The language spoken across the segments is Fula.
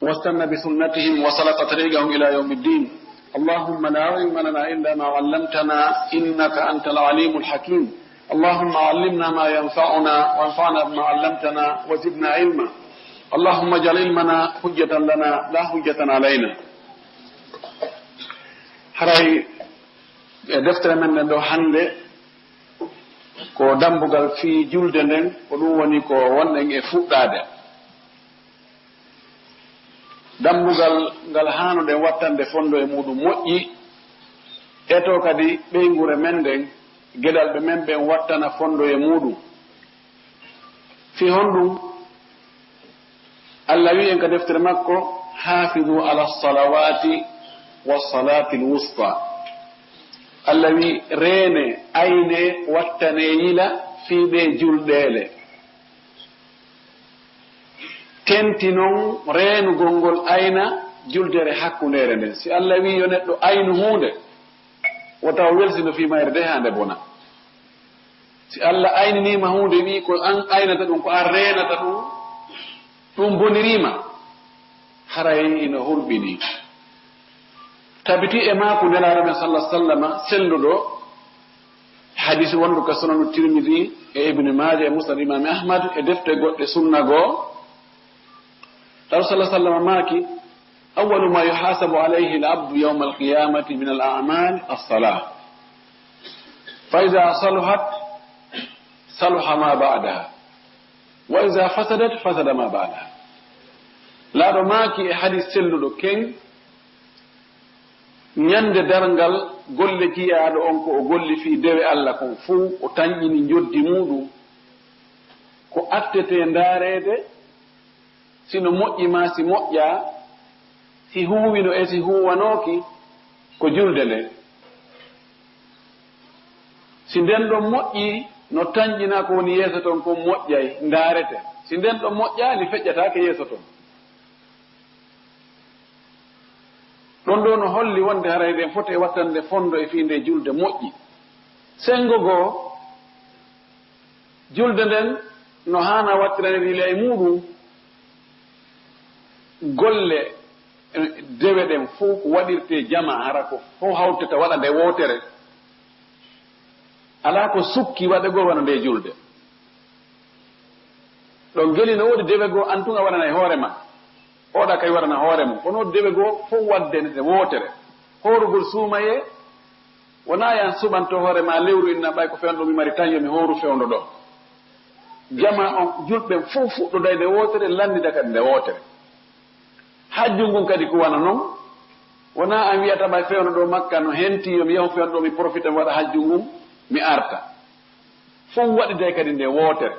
واستنى بسنتهم وسلك طريقهم إلى يوم الدين. اللهم لا علم لنا إلا ما علمتنا إنك أنت العليم الحكيم. اللهم علمنا ما ينفعنا وانفعنا بما علمتنا وزدنا علما. اللهم اجعل علمنا حجة لنا لا حجة علينا. haray e deftere men nden ɗo hannde ko dambugal fii julde nden ko ɗum woni ko wonɗen e fuɗɗaade. dambugal ngal haanuɗen wattande fondo e muɗum moƴƴi eto kadi ɓeygure men nden geɗal ɓe men ɓen wattana fondo e muɗum fii honɗum Allah wi en ka deftere makko hafidu ala salawati wassalati lwusta. Allah wi reene ayne wattane yila fii ɓe julɗeele. tenti noon reenugol ngol ayna juldere hakkundere nden. si Allah wi yo neɗɗo aynu hunde wotaw welsino fii mayre de hande bona. si Allah ayninima hunde wi ko an aynata ɗum ko an reenata ɗum bonirima haray ino hurɓini. tabiti e maako nelaɗo men sallah sallama selluɗo hadisi wondu ka sunanu tirmidi e ibne maja e musnad imam ahmad e defte goɗɗe sunna goo taw sallah sallama maaki awalu ma yuhasabu alayhi al abdu yawma alqiyamati min al a'mal as-salah fa idha saluhat saluha ma ba'daha wa idha fasadat fasada ma ba'daha. laaɗo maaki e hadis selluɗo ken ñande darngal golle jiyaaɗo on ko o golli fii dewe Allah kon fuu o tañƴini joddi muɗum ko attete ndaareede sino moƴƴi ma si moƴƴa si huwino e si huwanooki ko julde nde. si nden ɗon moƴƴi no tañƴina ko woni yeeso ton kon moƴƴay ndaarete. si nden ɗon moƴƴaani feƴƴataake yeeso ton. ɗon ɗo no holli wonde haray ɗen foti e wattande fondo e fii nde julde moƴƴi. sengo goo julde nden no haana wattiranirila e muɗum golle dewe ɗen fuu ko waɗirte jama hara ko fof hawtata waɗa nde wootere alaa ko sukki waɗe goo wona nde julde. ɗon geli no woodi dewe goo antunga waɗana e hoore ma oɗa kay waɗana hoore mum kono dewe goo fof wadde nde wootere. hoorugol suumaye wona yan suɓanto hoore ma lewru inna ɓay ko fewno ɗo mi mari tan yomi hooru fewndo ɗo. jama on julɓen fof fuɗɗoda nde wootere landida kadi nde wootere. hajju ngun kadi ko wana noon wona an wiyata ɓay fewno ɗo makka no henti yomi yahu fewno ɗo mi profite mi waɗa hajju ngun mi arta. fof waɗiday kadi nde wootere.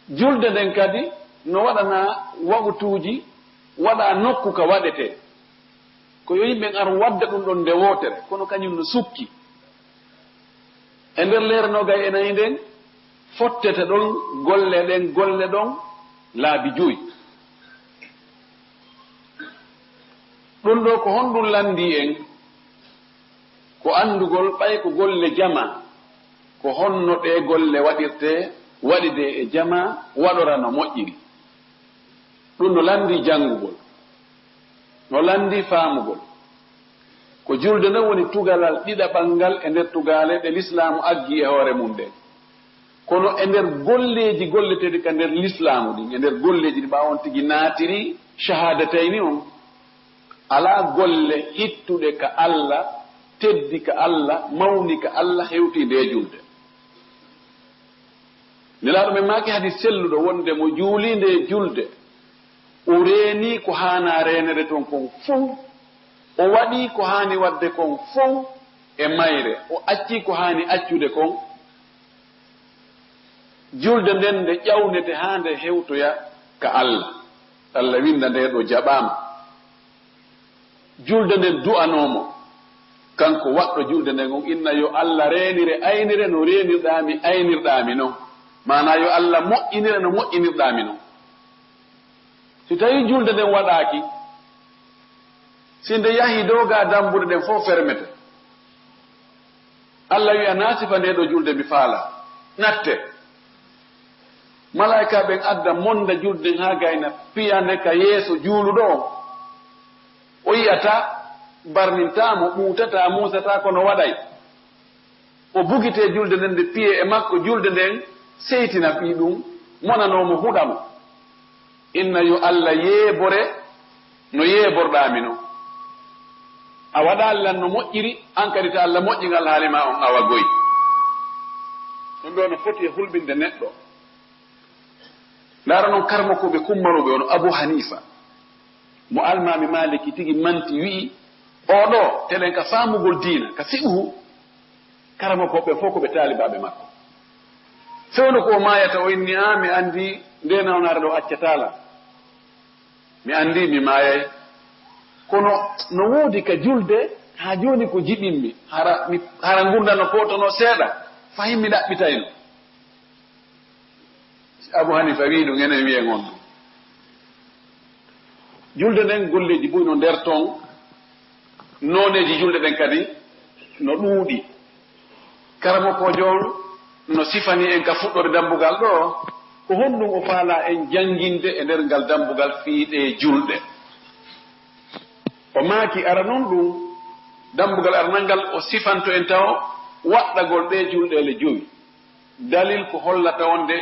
julde nden kadi no waɗana waɓutuuji waɗa nokku ka waɗete ko yo yimɓen ar wadda ɗum ɗon nde wootere kono kañum no sukki e nder leeranogay e nayi nden fottete ɗon golle ɗon laabi joyi. ɗum ɗo ko honɗum landi en ko andugol ɓay ko golle jama ko honno ɗe golle waɗirte waɗide e jama waɗora no moƴƴiri. ɗum no landi janngugol no landi faamugol ko julde nden woni tugalal ɗiɗaɓal ngal e nder tugale ɗe l'islamu aggi e hoore mum ɗen. kono e nder golleji golleteɗi ka nder l'islamu ɗin e nder golleji ɗi ɓawon tigi naatiri shahadatayni on alaa golle hittuɗe ka Allah teddi ka Allah mawni ka Allah hewti nde julde. nelaaɗo men maaki hadi selluɗo wonde mo juuli nde julde o reeni ko haana reenere ton kon fuu o waɗi ko haani wadde kon fuu e mayre o acci ko haani accude kon julde nden nde ƴawnete haa nde hewtoya ka Allah. Allah winda nde ɗo jaɓaama. julde nden du'anoomo kanko waɗɗo julde nden on inna yo Allah reenire aynire no reenirɗaami aynirɗaami noon mana yo Allah moƴƴinire no moƴƴinirɗaami noon. si tawi julde nden waɗaaki si nde yahi dow ga dambude ɗen fof fermete. Allah wi'a naasifa nde ɗo julde mi faala natte malaika ben adda monda julde ha gayna piyande ka yeso juuludo o yiyata barnintamo ɓuutata musata kono waɗay o bugite julde nden nde piye e makko julde nden seytina ɓi ɗum monanomo huɗamo inna yo allah yeebore no yeeborɗami no a waɗa allah no moƴƴiri an kadi ta allah moƴƴingal haalima on awa goyi ɗum ɗo no foti e hulɓinde neɗɗo ndaara noon karmakoɓe kummaruɓe ono abou hanifa mo almami maliki tigi manti wi'i oɗo teɗen ka faamugol diina ka fiɓuhu karmakoɓe fof koɓe taalibaɓe makko fewno ko mayata o inni mi andi ndena onare ɗo accatala mi andi mi mayay kono no woodi ka julde ha joni ko jiɓinmi hara gurdano potono seeɗa fayin mi ɗaɓɓitayno abou hanifa wi ɗum enen wiye gon julde nden golleji boy no nder ton noneji julde ɗen kadi no ɗuuɗi karamo ko jon no sifani en ka fuɗɗode dambugal ɗo ko honɗum o faala en janginde e nder ngal dambugal fiiɗe julɗe o maaki ara noon ɗum dambugal aranal ngal o sifanto en taw waɗɗagol ɗe julɗele joyi dalil ko hollata wonde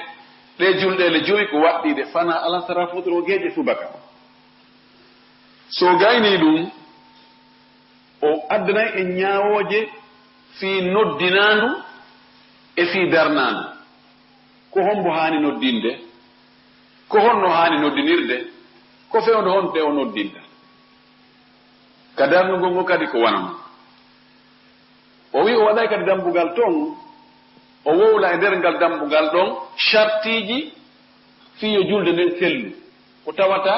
ɗe julɗele joyi ko waɗɗiɗe fana alasara futoro geeƴe subaka so gayni ɗum o addanay en ñaawooje fii noddinaandu e fii darnaandu ko hombo haani noddinde ko honno haani noddinirde ko fewndo honte o noddinta ka darnugol ngo kadi ko wanamo o wi o waɗay kadi dambugal ton o wowla e nder ngal dambugal ɗon chartiji fiyo julde nden sellu ko tawata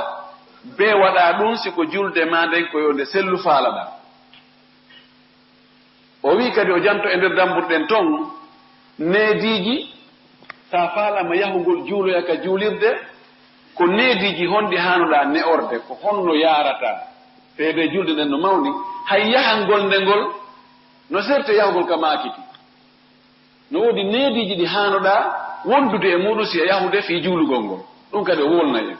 be waɗa ɗum siko julde ma nden koyo nde sellu faalaɗa o wi kadi o janto e nder damburɗen ton neediji sa faalama yahugol juuloya ka juulirde ko neediji honɗi hanuɗa ne'orde ko honno yarata feede julde nden no mawni hay yahangol ndengol no serte yahugol ka maakiti no woodi neediji ɗi hanuɗa wondude e muɗum si a yahude fi juulugol ngol ɗum kadi o wolnay en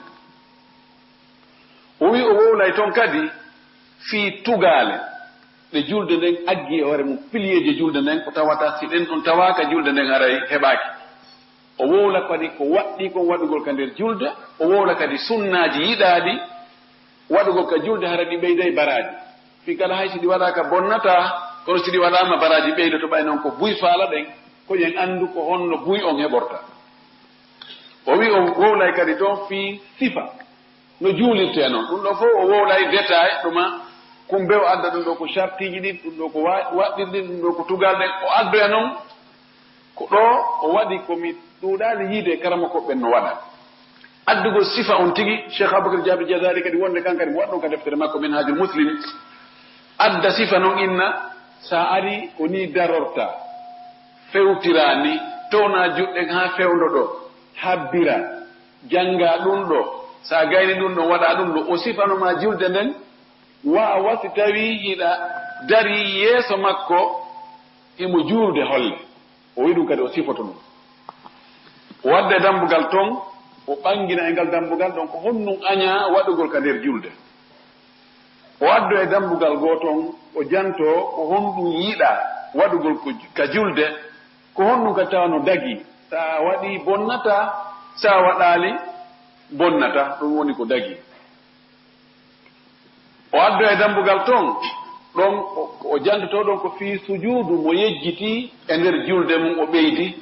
o wi o wowlay toon kadi fi tugaale ɗe julde nden aggi e hoore mum piliyeji julde nden ko tawata si ɗen ɗon tawaka julde nden haray heɓaki o wowla kadi ko waɗɗi kon waɗugol ka nder julde o wowla kadi sunnaji yiɗaɗi waɗugol ka julde hara ɗi ɓeyday baraji fi kala hay si ɗi waɗaka bonnata kono si ɗi waɗama baraji ɓeydoto ɓay noon ko buy faala ɗen koƴen andu ko honno buy on heɓorta o wi o wowlay kadi toon fi sifa no juulirte noon ɗum ɗo fof o wowlay détail ɗuma kumbe o adda ɗum ɗo ko chartiji ɗin ɗum ɗo ko waɗɗirɗin ɗum ɗo ko tugal ɗen o addoya noon ko ɗo o waɗi komi ɗuuɗali yiide karama koɓɓen no waɗa addugol sifa on tigi cheikh aboubacar diaby jazari kadi wonde kankadi mo waɗɗon ka deftere makko min hajul muslim adda sifa noon inna sa ari ko ni darorta fewtira ni towna juɗɗen ha fewndo ɗo habbira janga ɗum ɗo sa gayni ɗum ɗo waɗa ɗum ɗo o sifanoma julde nden wawa si tawi hiɗa dari yeeso makko imo juurde holle o wi ɗum kadi o sifoto ɗum o wadde dambugal ton o ɓangina e ngal dambugal ɗon ko honnum aña waɗugol ka nder julde o addo e dambugal goton o janto ko honɗum yiiɗa waɗugol ka julde ko honɗum ka tawa no dagi sa waɗi bonnata sa waɗali bonnata ɗum woni ko dagi o addo e dambugal ton ɗon o jantoto ɗon ko fii sujuudu mo yejjiti e nder julde mum o ɓeydi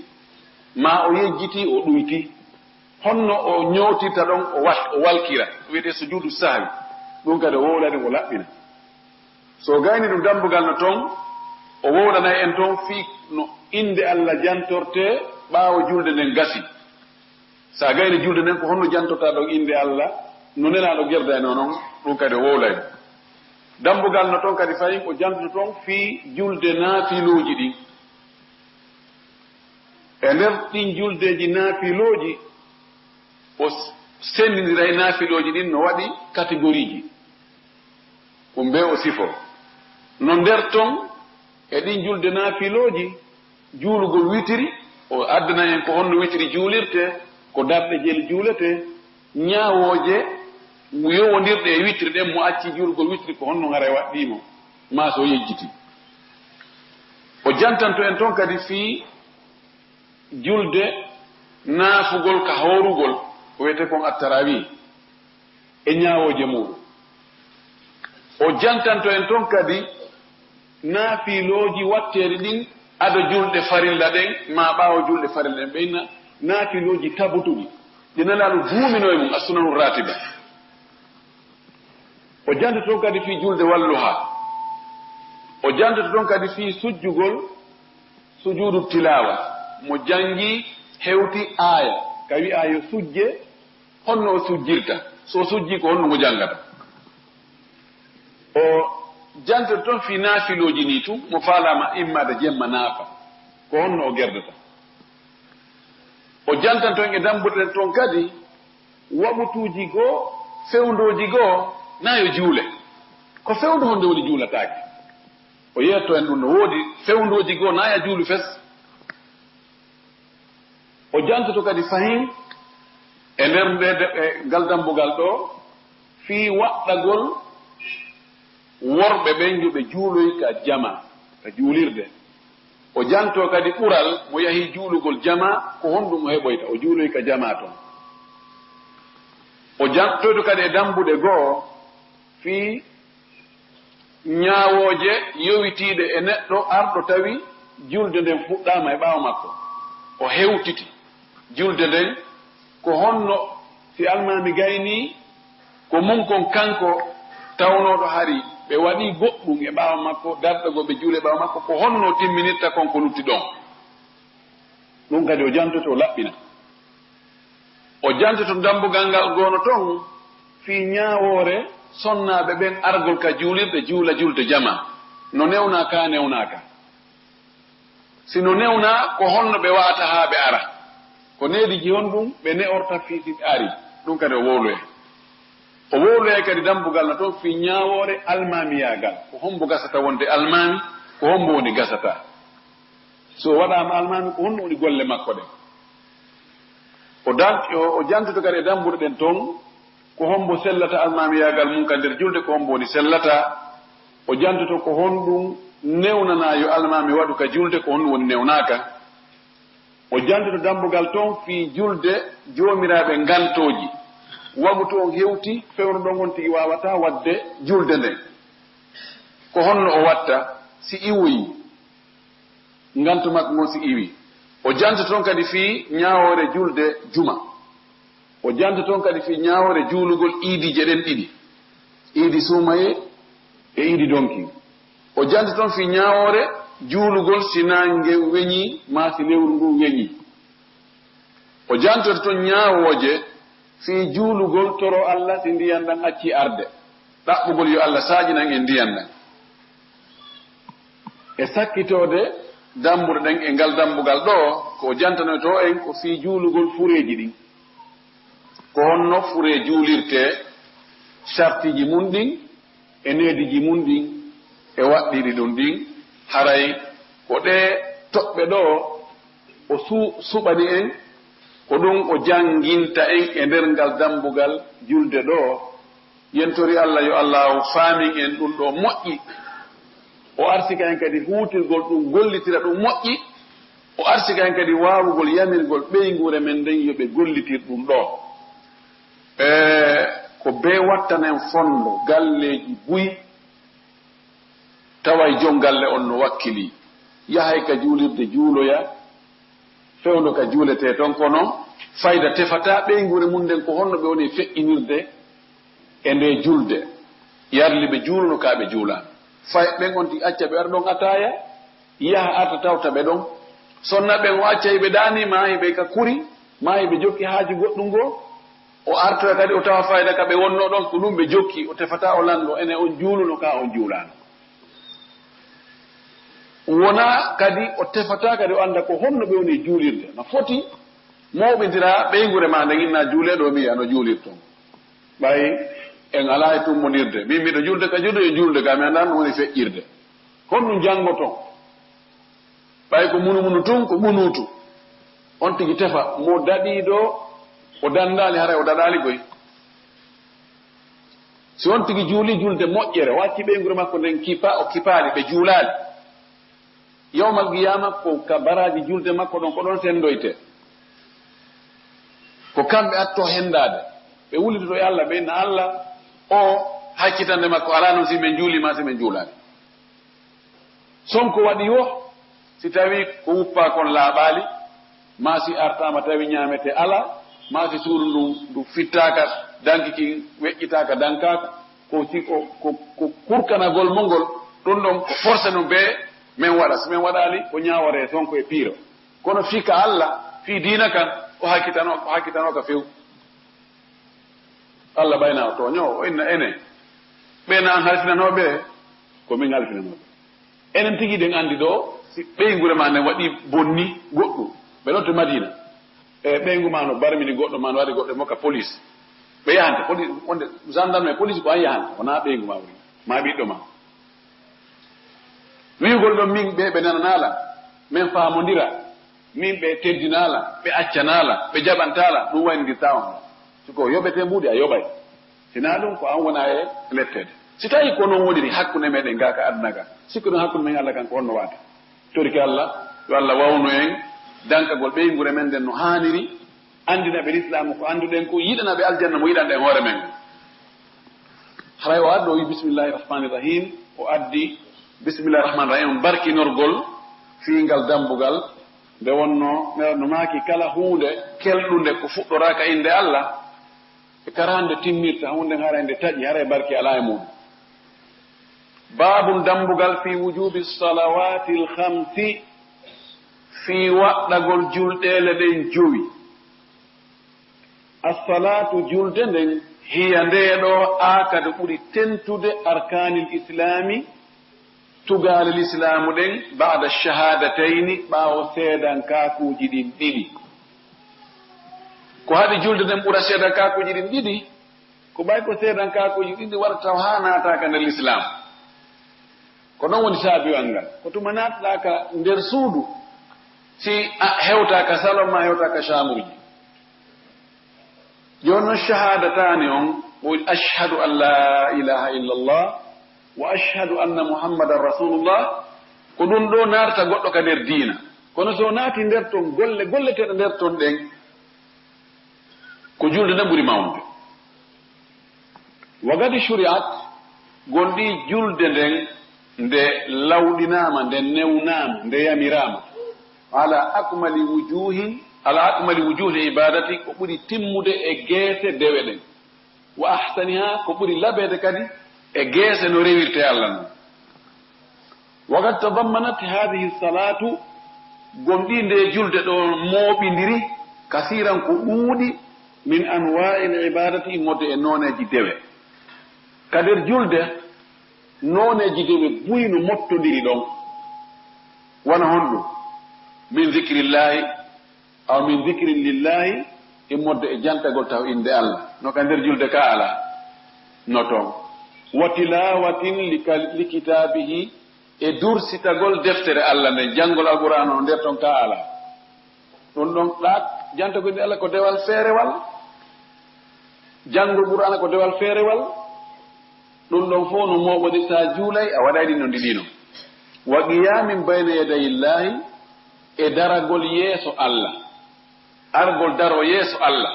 ma o yejjiti o ɗuyti honno o ñootirta ɗon o walkira o wiyete sujuudu sahwi ɗum kadi o wowlani o laɓɓina so gayni ɗum dambugal no toon o wowlanay en toon fii no inde allah jantorte ɓaawo julde nden gasi sa gayni julde nden ko honno jantorta ɗon inde allah no nelaɗo gerdano noon ɗum kadi o wowlay dambugal no toon kadi fayin o jantoto toon fii julde naafiluuji ɗin e nder ɗin juldeji naafiluuji o sendindiray naafiluuji ɗin no waɗi catégorie ji ko mbe o sifo no nder ton e ɗin julde naafiluuji juulugol witiri o addana en ko honno witiri juulirte ko darɗe jel juulete ñaawooje yowondirɗe e wittiri ɗen mo acci juulgol wittiri ko honno ngara e waɗɗimo ma so yejjiti o jantanto en toon kadi fii julde naafugol ka hoorugol ko wiyete kon attarawi e ñaawooje muɗum o jantanto en toon kadi naafiilooji watteeri ɗin ado julɗe farilla ɗen ma ɓaawo julɗe farilla ɗen ɓeyna naafiilooji tabutuɗi ɗinalaalu duumino e mum assunanu ratiba o jantato toon kadi fii julde walluha o jantato toon kadi fii sujjugol sujuudu tilawa mo janngii hewti aaya ka wi'a yo sujje honno o sujjirta so sujjii ko honno mo janngata o jantato toon fii naafilooji nii tu mo faalaama immade jemma naafa ko honno o gerdata o jantantoon e dambuɗen toon kadi waɓutuuji goo fewndooji goo naa yo juule ko fewndu honde woni juulataake o yeetto en ɗum no woodi fewndooji goo naa ya juulu fes o jantoto kadi fahin e nder nde ngal dambugal ɗo fii waɗɗagol worɓe ɓen yo ɓe juuloy ka jama ka juulirde o janto kadi ɓural mo yahii juulugol jama ko honɗum o heɓoyta o juuloy ka jama toon o jantoyto kadi e dambuɗe goo fii ñaawooje yowitiiɗe e neɗɗo arɗo tawi julde nden fuɗɗaama e ɓaawo makko o hewtiti julde nden ko honno si almami gaynii ko mum kon kanko tawnooɗo hari ɓe waɗii goɗɗum e ɓaawo makko darɗogo ɓe juule ɓaawo makko ko honno timminirta kon ko lutti ɗon ɗum kadi o jantoto o laɓɓina o jantoto dambugal ngal goono toon fii ñaawoore sonnaaɓe ɓen argol ka juulirɗe juula julde jama no newnaa ka newnaaka sino newnaa ko honno ɓe wa'ata haa ɓe ara ko neediji hon ɗum ɓe ne'orta fii si ɓe ari ɗum kadi o wowloye o wowloye kadi dambugal no toon fii ñaawoore almamiyaagal ko hombo gasata wonde almami ko hombo woni gasata so waɗaama almami ko honno woni golle makko ɗen o jantoto kadi e dambuɗe ɗen toon ko hombo sellata almamiyaagal mum ka nder julde ko hombo woni sellata o jantoto ko honɗum newnanaa yo almami waɗu ka julde ko honɗum woni newnaaka o jantoto dambugal toon fii julde joomiraaɓe ngantooji wagu toon hewti fewno ɗon on tigi waawata waɗde julde nden ko honno o watta si iwoyi ngantu makko ngon si iwi o jantoto toon kadi fii ñaawoore julde juma o janta toon kadi fii ñaawore juulugol iidije ɗen ɗiɗi iidi suumaye e iidi donki o janta toon fii ñaawoore juulugol si nange weñii maa si lewru ndu weñii o jantoto toon ñaawooje fii juulugol toro Allah si ndiyan ɗan accii arde ɗaɓɓugol yo Allah saaƴinan e ndiyan ɗan e sakkitoode dambuɗe ɗen e ngal dambugal ɗo ko jantanoy to en ko fii juulugol fureeji ɗin ko honno fure juulirte sartiji mum ɗin e neediji mum ɗin e waɗɗiɗi ɗum ɗin haray ko ɗe toɓɓe ɗo o suɓani en ko ɗum o janginta en e nder ngal dambugal julde ɗo yentori Allah yo Allah faamin en ɗum ɗo moƴƴi o arsika en kadi huutirgol ɗum gollitira ɗum moƴƴi o arsika en kadi waawugol yamirgol ɓeygure men nden yo ɓe gollitir ɗum ɗo ko bee wattanen fonndo galleeji buyi tawa jom galle on no wakkili yahay ka juulirde juuloya fewndo ka juuletee toon kono fayda tefataa ɓeygure mum nden ko honno ɓe woni feƴƴinirde e nde julde yarli ɓe juulno kaa ɓe juulaano fay ɓen on ti acca ɓe ara ɗon ataaya yaha arta tawta ɓe ɗon sonna ɓen o acca hiɓe ɗaani maa hiɓe ka kuri maa hiɓe jokki haaji goɗɗum ngoo o artoya kadi o tawa fayda ka ɓe wonno ɗon ko ɗum ɓe jokki o tefata o lanndo ene on juuluno ka on juulaano wona kadi o tefata kadi o annda ko honno ɓe woni juulirde no foti mawɓindira ɓeygure ma nde inna juuleɗo mi ano juulirton ɓay en alaa e tummonirde min mbiɗo julde ka juuɗo e julde ka mi anndan ɗum woni feƴƴirde honɗum janngoton ɓay ko munumunu tun ko ɓunuutu on tigi tefa mo daɗiiɗo o dandali hara o dadali goy si on tigi juuli julde moƴƴere wacci ɓeygure makko nden kipa o kipaali ɓe juulaali yawmal qiyama ko ka baraji julde makko ɗon ko ɗon sendoyte ko kamɓe atto hendade ɓe wulitoto e Allah ɓe na Allah o hakkitande makko ala noon si ɓe juulima si ɓe juulaali sonko waɗi wo si tawi ko wuppa kon laaɓaali ma si artama tawi ñaamete ala ma si suuru ndu fittaka dankiki weƴƴitaka dankaka ko si ko kurkanagol mo ngol ɗum ɗon ko forcé no ɓe min waɗa so min waɗali ko ñawore sonko e piiro kono fika Allah fi diina kan o hakkitanoka few Allah ɓayna o toño o inna ene ɓena an halfinanoɓe ko min halfinanoɓe enen tigi ɗen andi ɗo si ɓeygure ma nden waɗi bonni goɗɗum ɓe ɗon to Madina e ɓeygu ma no barmini goɗɗo ma no waɗi goɗɗo mokka police ɓe yahante police wonde gendarme e police ko an yahante wona ɓeygu ma woni ma ɓiɗɗo ma wiigol ɗon min ɓe nananala min faamodira min ɓe teddinala ɓe accanala ɓe jaɓantala ɗum waynodirta on siko yoɓete mbuɗi a yoɓay sina ɗum ko an wona e lettede si tawi ko noon woniri hakkude meɗen ga ka aduna ga sikku ɗum hakkude men Allah kan ko honno wata toriki Allah yo Allah wawno en dankagol ɓeygure men nden no haniri andina ɓe l'islamu ko anduɗen ko yiɗana ɓe aljanna mo yiɗanɗen hoore men haray o addi o wi bisimillahi rahmani rahim o addi bisimillahi rahmani rahim barkinorgol fiingal dambugal nde wonno no maaki kala hunde kelɗunde ko fuɗɗoraka inde Allah e karande timmirta hunde hara nde taƴi hara e barki ala e mum babul dambugal fi wujubi salawati lhamsi fi waɗɗagol julɗele ɗen jowi assalatu julde nden hiya ndeɗo akade ɓuri tentude arkanil islami tugalel islamu ɗen bada shahadatayni ɓawo seedankakuji ɗin ɗiɗi ko haɗi julde nden ɓura seedankakuji ɗin ɗiɗi ko ɓay ko seedankakuji ɗiɗi waɗa taw ha nataka nder l'islam ko ɗon woni saabiwal ngal ko tuma natɗaka nder suudu si hewtaka salon ma hewtaka chamurji joni noon shahadatani on o ashhadu an la ilaha illa allah wa ashhadu anna muhammadan rasulullah ko ɗum ɗo narta goɗɗo ka nder diina kono so naati nder ton golleteɗe nder ton ɗen ko julde nde ɓuri mawde wagadi shuriat gonɗi julde nden nde lawɗinama nde newnama nde yamirama ala akmali wujuhi ibadati ko ɓuri timmude e geese dewe ɗen wa ahsaniha ko ɓuri labede kadi e geese no rewirte Allah noon wagad tadammanat hadihi salatu gonɗi nde julde ɗo mooɓidiri kasiran ko ɗuuɗi min anwa'i l ibadati immode e noneji dewe kader julde noneji dewe buyi no mottodiri ɗon wona honɗum min zikrillahi aw min zicrin lillahi immodde e jantagol taw inde Allah no ka nder julde ka ala no toon wa tilawatin li kitabihi e dursitagol deftere Allah nden janngol alqur'an o nder toon ka ala ɗum ɗon ɗaat jantagol inde Allah ko dewal feerewal janngol qur'ana ko dewal feerewal ɗum ɗon fof no mooɓoɗi sa juulay a waɗayɗi no ndiɗino wa qiyamin bayna yadayillahi e daragol yeeso Allah argol daro yeeso Allah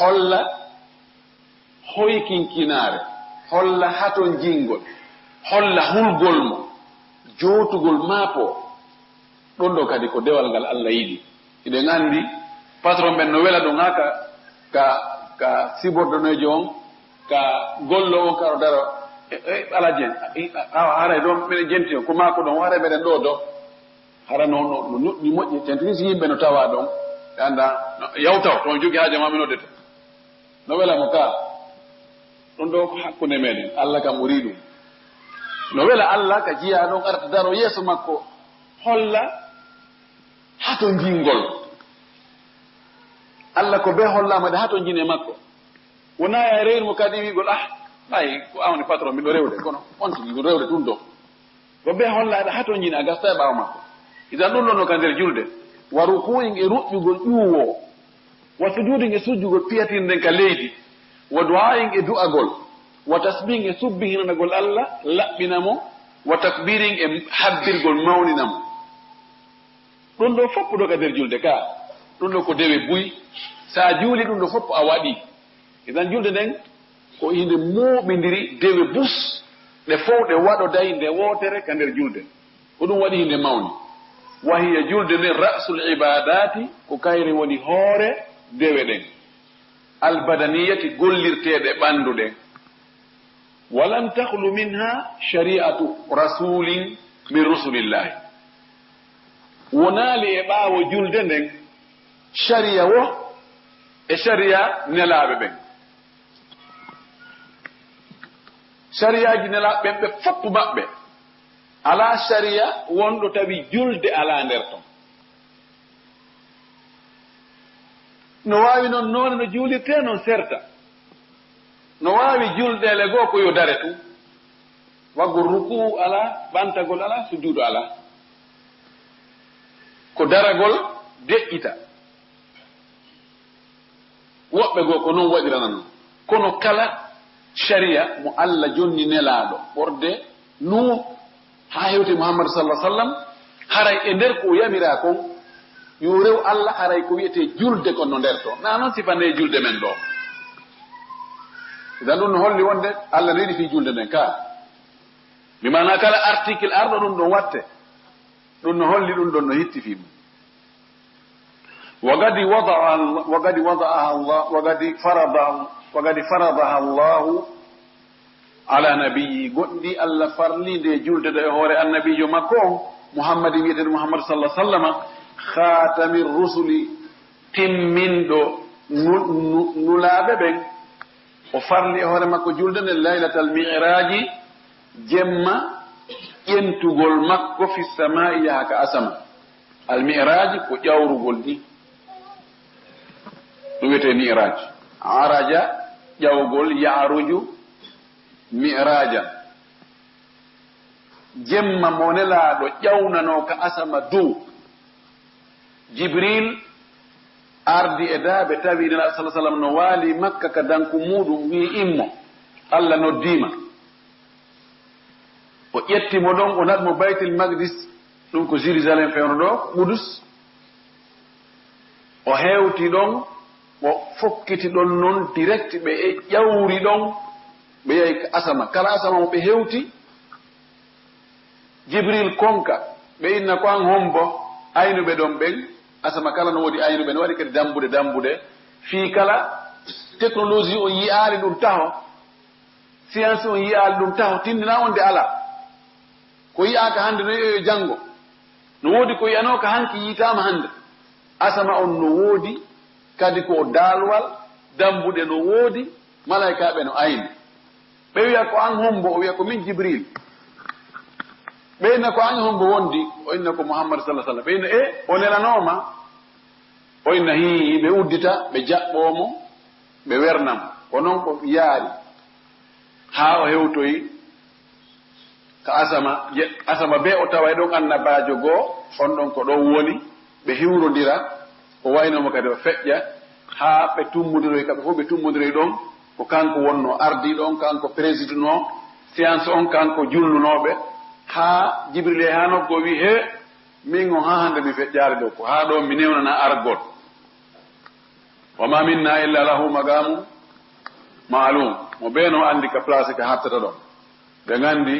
holla hoykinkinaare holla haton jingol holla hulgol mo jootugol maapo ɗon ɗo kadi ko dewal ngal Allah yiɗi iɗen anndi patron ɓen no wela ɗum ha ka sibordonnejo on ka gollo on karo daro alajen haray ɗon mbiɗen jenti on ko maako ɗon haray meɗen ɗo do hara no ñoƴƴi moƴƴi tentini si yimɓe no tawa ɗon ɓe annda yawtaw toon jogi haaje ma minodete no wela mo ka ɗum ɗo ko hakkunde meɗen Allah kam ɓuri ɗum no wela Allah ka jiya ɗon arta daro yeeso makko holla hato jingol Allah ko be hollama de hato jine makko wona ya rewnmo kadi wigol ɓay ko awni patron miɗo rewde kono on tigi ko rewde ɗum ɗo ko be hollaɗe hato jine a gasta e ɓaawa makko idan ɗum ɗon no ka nder julde wa ruku'in e ru'jugol ƴuwo wa sujudin e sujjugol piyatirden ka leydi wa du'a'in e du'agol wa tasbihin e subbihinanagol Allah laɓɓinamo wa takbirin e habbirgol mawninamo ɗum ɗo fopp ɗo ka nder julde ka ɗum ɗo ko dewe buy sa juuli ɗum ɗo fopp a waɗi idan julde nden ko inde muuɓidiri dewe bus ɗe fof ɗe waɗoday nde wootere ka nder julde ko ɗum waɗi hinde mawni wahiya julde nden ra'sul ibadati ko kayre woni hoore dewe ɗen albadaniyati gollirteɗe ɓandu ɗen walam tahlu minha shari'atu rasulin min rusulillahi wonaali e ɓaawo julde nden sharia wo e sharia nelaaɓe ɓen shariaji nelaaɓe ɓen ɓe fopp maɓɓe alaa sharia wonɗo tawi julde alaa nder ton no waawi noon noone no juulirtee noon serta no waawi julɗeele goo ko yo dare tum waggo rukuu alaa ɓantagol alaa sujuudu alaa ko daragol deƴƴita woɓɓe goo ko noon waɗirana noon kono kala sharia mo Allah jonni nelaaɗo ɓorde nuu haa hewti muhammadu sallah sallam haray e nder ko yamiraa kon yo rew Allah haray ko wiyetee julde kon no nder to naa noon sifande julde men ɗo idan ɗum no holli wonde Allah reɗi fii julde nden ka mi mana kala article arɗo ɗum ɗon watte ɗum no holli ɗum ɗon no hitti fii mum وقد فرضها الله على نبي goɗɗi Allah farlinde julde ɗo e hoore annabijo makko on muhammad wiyeteɗo muhammad sallah sallam khatamir rusuli timminɗo nulaaɓe ɓen o farli e hoore makko julde nde laylatal mi'raji jemma ƴentugol makko fi samai yaha ka asama al mi'raji ko ƴawrugol ɗi ɗum wiyete mi'raj araja ƴawgol ya'ruju mi'raja jemma mo nelaaɗo ƴawnano ka asama dow jibril ardi e daaɓe tawi nelaɗo salah sallam no waali makka ka danku muɗum wi immo Allah noddiima o ƴettimo ɗon o natmo baytil magdis ɗum ko jérusalem fewno ɗo Qudus o heewti ɗon o fokkiti ɗon noon direct ɓe e ƴawri ɗon ɓe yahi asama kala asama mo ɓe hewti jibril konka ɓe inna ko an hombo aynuɓe ɗon ɓen asama kala no woodi aynuɓe no waɗi kadi dambude fii kala technologie o yiyaali ɗum taho science o yiyaali ɗum taho tindina on de ala ko yiyaaka hannde no yoyo janngo no woodi ko yiyanooka hanki yiitaama hannde asama on no woodi kadi ko daalwal dambuɗe no woodi malaykaaɓe no ayni ɓe wiya ko an hombo o wiya ko min jibril ɓe inna ko an hombo wondi o inna ko muhammad sallah sallam ɓe inna o nelanooma o inna ɓe uddita ɓe jaɓɓoomo ɓe wernamo ko noon ko yaari haa o hewtoyi ka asama be o taway ɗon annabaajo goo on ɗon ko ɗon woni ɓe hiwrodira o waynomo kadi o feƴƴa haa ɓe tummodiroy kamɓe fof ɓe tummodiroy ɗon ko kanko wonno ardi ɗon kanko président o science on kanko jullunooɓe haa jibril e haa nokko wi min on haa hannde mi feƴƴaari ɗo ko haa ɗo mi newnana argol wa ma minna illa lahu magamu maalum mo ɓee no anndi ka place ka hattata ɗon ɓe nganndi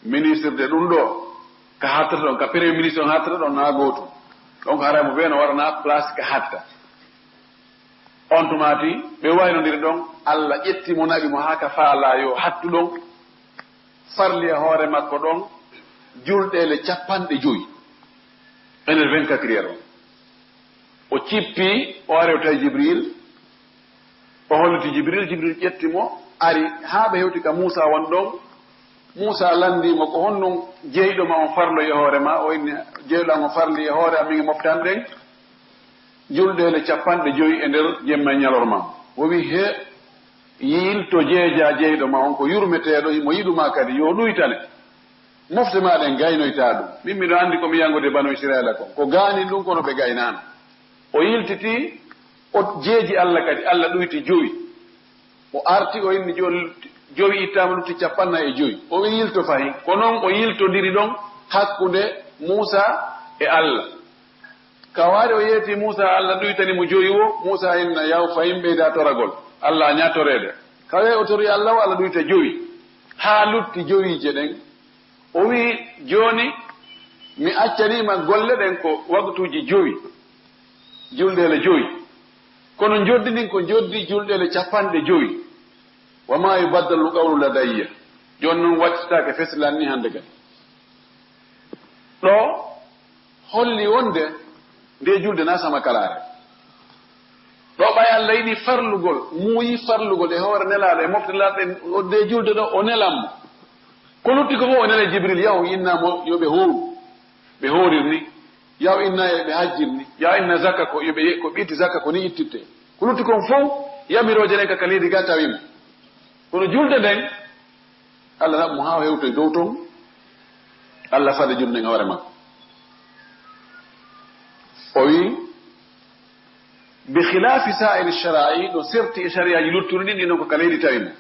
ministre de ɗum ɗo ka hattata ɗon ka premier ministre on hattata ɗon naa gootum donc haray mo ɓee no waɗana place ka hatta on tumati ɓe waynodiri ɗon Allah ƴettimo naɓi mo haa ka faala yo hattu ɗon farli e hoore makko ɗon julɗeele 50 enen 24 heures o cippi o ari o tawi jibril o holliti jibril ƴettimo ari haa ɓe hewti ka Muusa won ɗon Muusa landimo ko honnon jeyɗo ma on farlo e hoore ma o inni jeyɗo am o farli e hoore am min moftan ɗen julɗeele 50 e nder jemma e ñalorma o wi yiil to jeeja jeyɗo ma on ko yurmeteeɗo mo yiɗuma kadi yo ɗuytane mofte maɗen gaynoyta ɗum min miɗo anndi komi yangode banu israila ko gaani ɗum kono ɓe gaynano o yiltiti o jeeji allah kadi allah ɗoyti joyi o arti o inni joyi ittama lutti 50 o yilto fayi ko noon o yiltodiri ɗon hakkunde Muusa e Allah ka waari o yeeti Muusa Allah ɗoytanimo joyi o Muusa inna yaw fayin ɓeyda toragol Allah ñatorede kawe o tori Allah o Allah ɗoyta joyi haa lutti joyije ɗen o wi joni mi accanima golle ɗen ko waktuji joyi julɗele joyi kono joddinin ko joddi julɗele 50 wa ma yubaddalu qawlu ladayya joni noon wattitake feslan ni hande kadi ɗo holli wonde nde julde na sama kalare ɗo ɓay Allah yiɗi farlugol muuyi farlugol e hoore nelaɗo e mofte nelaɗo nde julde ɗo o nelanmo ko lutti ko fof o nela Jibril yaw innamo yoɓe hooru ɓe hoorirni yaw inna ɓe hajjirni yaw inna zakka ko yoɓe ko ɓitti zakka ko ni ittitte ko lutti kon fof yamiroje ɗen kaka leydi ga tawimo kono julde nden Allah naɓmo ha o hewtoye dow toon Allah fade julde nden hoore makko o wi bi khilafi sa'iri shara'i ɗo serti e shari'aji luttuɗi ɗin ɗon ko ka leydi tawimo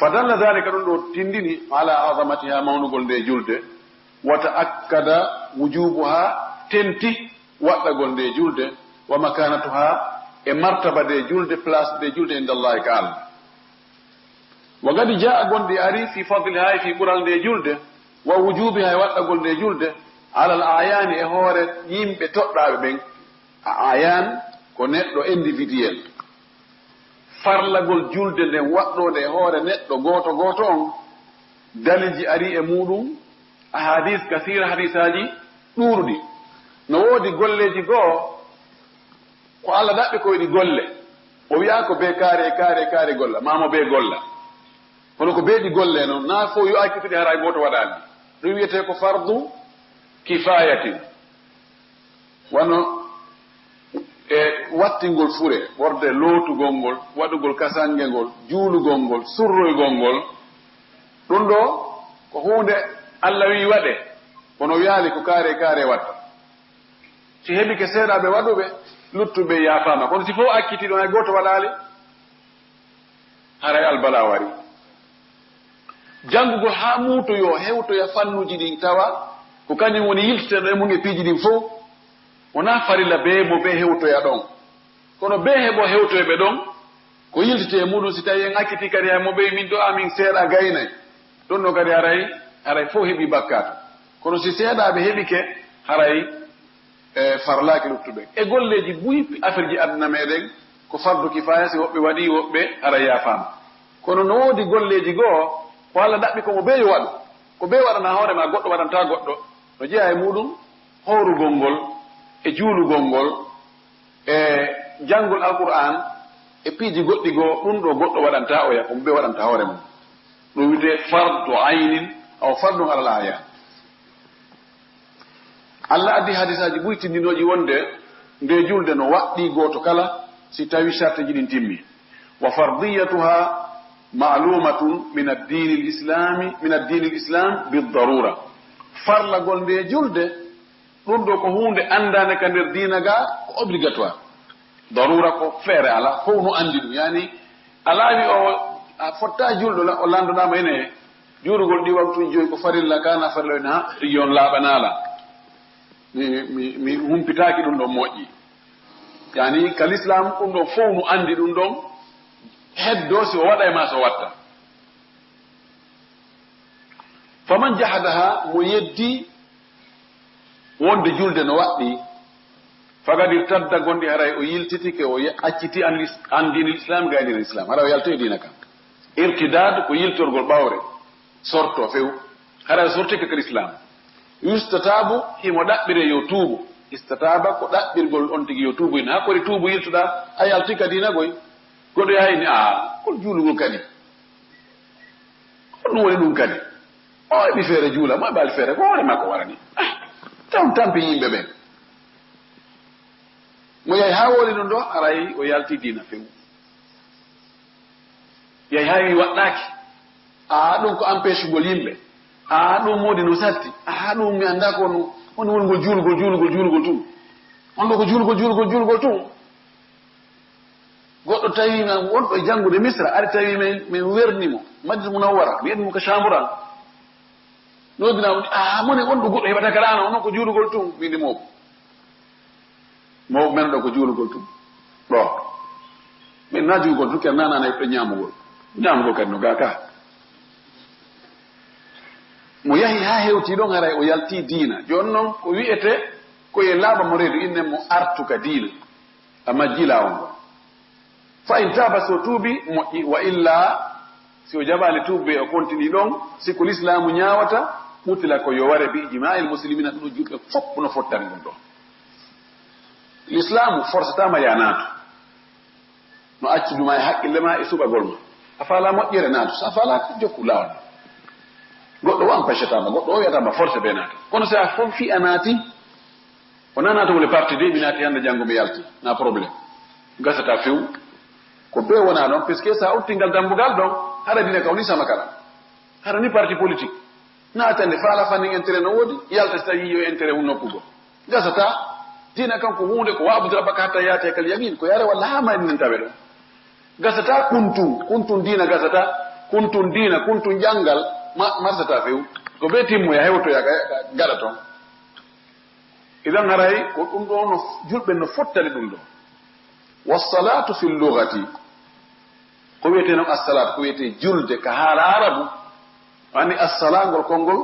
fadalla dhalika ɗum ɗo tindini ala azamatiha mawnugol nde julde wata akkada wujubuha tenti waɗɗagol nde julde wa makanatuha e martaba de julde place de julde inde allahi ka Allah wa gadi jaa gonɗi ari fi fadliha e fi ɓural nde julde wa wujubiha e waɗɗagol nde julde ala al ayani e hoore yimɓe toɗɗaɓe ɓen ayan ko neɗɗo individuel farlagol julde nden waɗɗode e hoore neɗɗo goto goto on daliji ari e muɗum ahadis kasira hadisaji ɗuurɗi no woodi golleji goo ko Allah ɗaɓɓi ko yiɗi golle o wiya ko be kaare golla mamo be golla kono ko beeɗi golle noon na fo yo akkitude hara e goto waɗani ɗum wiyete ko fardu kifayatin wano e wattingol fure worde lootugol ngol waɗugol kasange ngol juulugol ngol surroygol ngol ɗum ɗo ko hunde Allah wi waɗe kono wiyaali ko kaare watta si heɓi ke seeɗaɓe waɗuɓe luttuɓe yaafama kono si fof akkitiɗo hay goto waɗali haray albala wari janngugol haa muutoyo hewtoya fannuji ɗin tawa ko kañum woni yiltiteɗo e mum e piiji ɗin fof wona farilla be mo be hewtoya ɗon kono be heɓo hewtoyɓe ɗon ko yiltite e muɗum si tawi en akkiti kadi hay mo ɓe min ɗo amin seeɗa gaynay ɗon no kadi haray fof heɓi bakkato kono si seeɗaɓe heɓike haray farlaki luttuɓe e golleji buyi affaire ji aduna meɗen ko fardu kifaya si woɓɓe waɗi woɓɓe haray yafama kono no woodi golleji goo ko Allah ɗaɓɓi komo be yo waɗu ko be waɗana hoore ma goɗɗo waɗanta goɗɗo no jeeya e muɗum howrugol ngol e juulugol ngol e janngol alqur'an e piiji goɗɗi goo ɗum ɗo goɗɗo waɗanta oya komo be waɗanta hoore mum ɗum wiyete fardu aynin aw fardun alal aya Allah addi hadisaji ɓuytindinoji wonde nde julde no waɗɗi goto kala si tawi sarteji ɗin timmi wa fardiyatuha ma'lumatun min ad-din al-islam bid-darura farlagol nde julde ɗum ɗo ko hunde andane ka nder diina ga ko obligatoire darura ko feere ala fof no andi ɗum yani alaawi o a fotta julɗo o landoɗama ene juurugol ɗi waktuji joyi ko farilla kana farilla ene ha yon laaɓanala mi humpitaki ɗum ɗon moƴƴi yani ka l'islam ɗum ɗon fof no andi ɗum ɗon heddo si o waɗa e ma so watta faman jahadaha mo yeddi wonde julde no waɗɗi fagad irtadda gonɗi haray o yiltitike o acciti an dinil islam ga dinil islam hara o yalto e dina kam irtidad ko yiltorgol ɓawre sorto few hara o sortike kal islam yustatabu himo ɗaɓɓire yo tuubu istataba ko ɗaɓɓirgol on tigi yo tuubu ina hakkori tuubu yiltoɗa a yaltika dinagoy goɗɗo yahayni kol juulugol kadi ko ɗum woni ɗum kadi o heɓi feere juula mo heɓali feere ko hoore makko warani taw tampi yimɓe ɓen mo yahi ha woni ɗum ɗo aray o yalti dina few yahi ha wi waɗɗaki ɗum ko empêche gol yimɓe ɗum modi no salti ɗum mi anda ko no on wongol julgol tum on ɗo ko julgol tum goɗɗo tawima wonɗo e janngude misra ari tawi min wernimo Madina Munawwara mi yiɗimo ko chambre nodinamo moni on ɗo goɗɗo heɓata ka ɗano onon ko julgol tum windi mawɓe men ɗo ko julgol tum ɗo min na julgol tum ken nanana heɓɗo ñamugol kadi no ga ka mo yahi ha hewti ɗon haray o yalti diina joni noon ko wi'ete koye laaɓa mo reedu innen mo artuka diina a majji laawol ngol fa in taba so tuubi moƴƴi wa illa si o jaɓali tuubbe o continue ɗon sikko l'islamu ñawata ɓutila ko yo ware bi ijma'il muslimina ɗum julɓe fopp no fottani ɗum ɗon l'islamu forcetama ya naatu no accuduma e haqqille ma e suɓagol ma a faala moƴƴere naatu so a faala jokku laawol goɗɗo o empêchetama goɗɗo o wiyatama force be naata kono so a fof fi a naati o nanata wole parti de mi naati hande janngo mi yalti na probléme gasata few ko be wona ɗon puisque sa uttingal dambugal ɗon hara dina kawni sama kala hara ni parti politique naatande faala fanning intérêt no woodi yalta so tawi yo intérêt hu nokkugo gasata dina kanko hunde ko wabude rabbaka hatta yaate kal yamin ko yare walla ha mayɗinen tawe ɗon gasata kuntun dina gasata kuntun dina kuntun janngal marsata few ko be timmoya hewtoya gaɗa toon idan haray ko ɗum ɗo no julɓe no fottani ɗum ɗo wassalatu fi llugati ko wiyete noon assalat ko wiyete julde ka haala arabu anni assala ngol konngol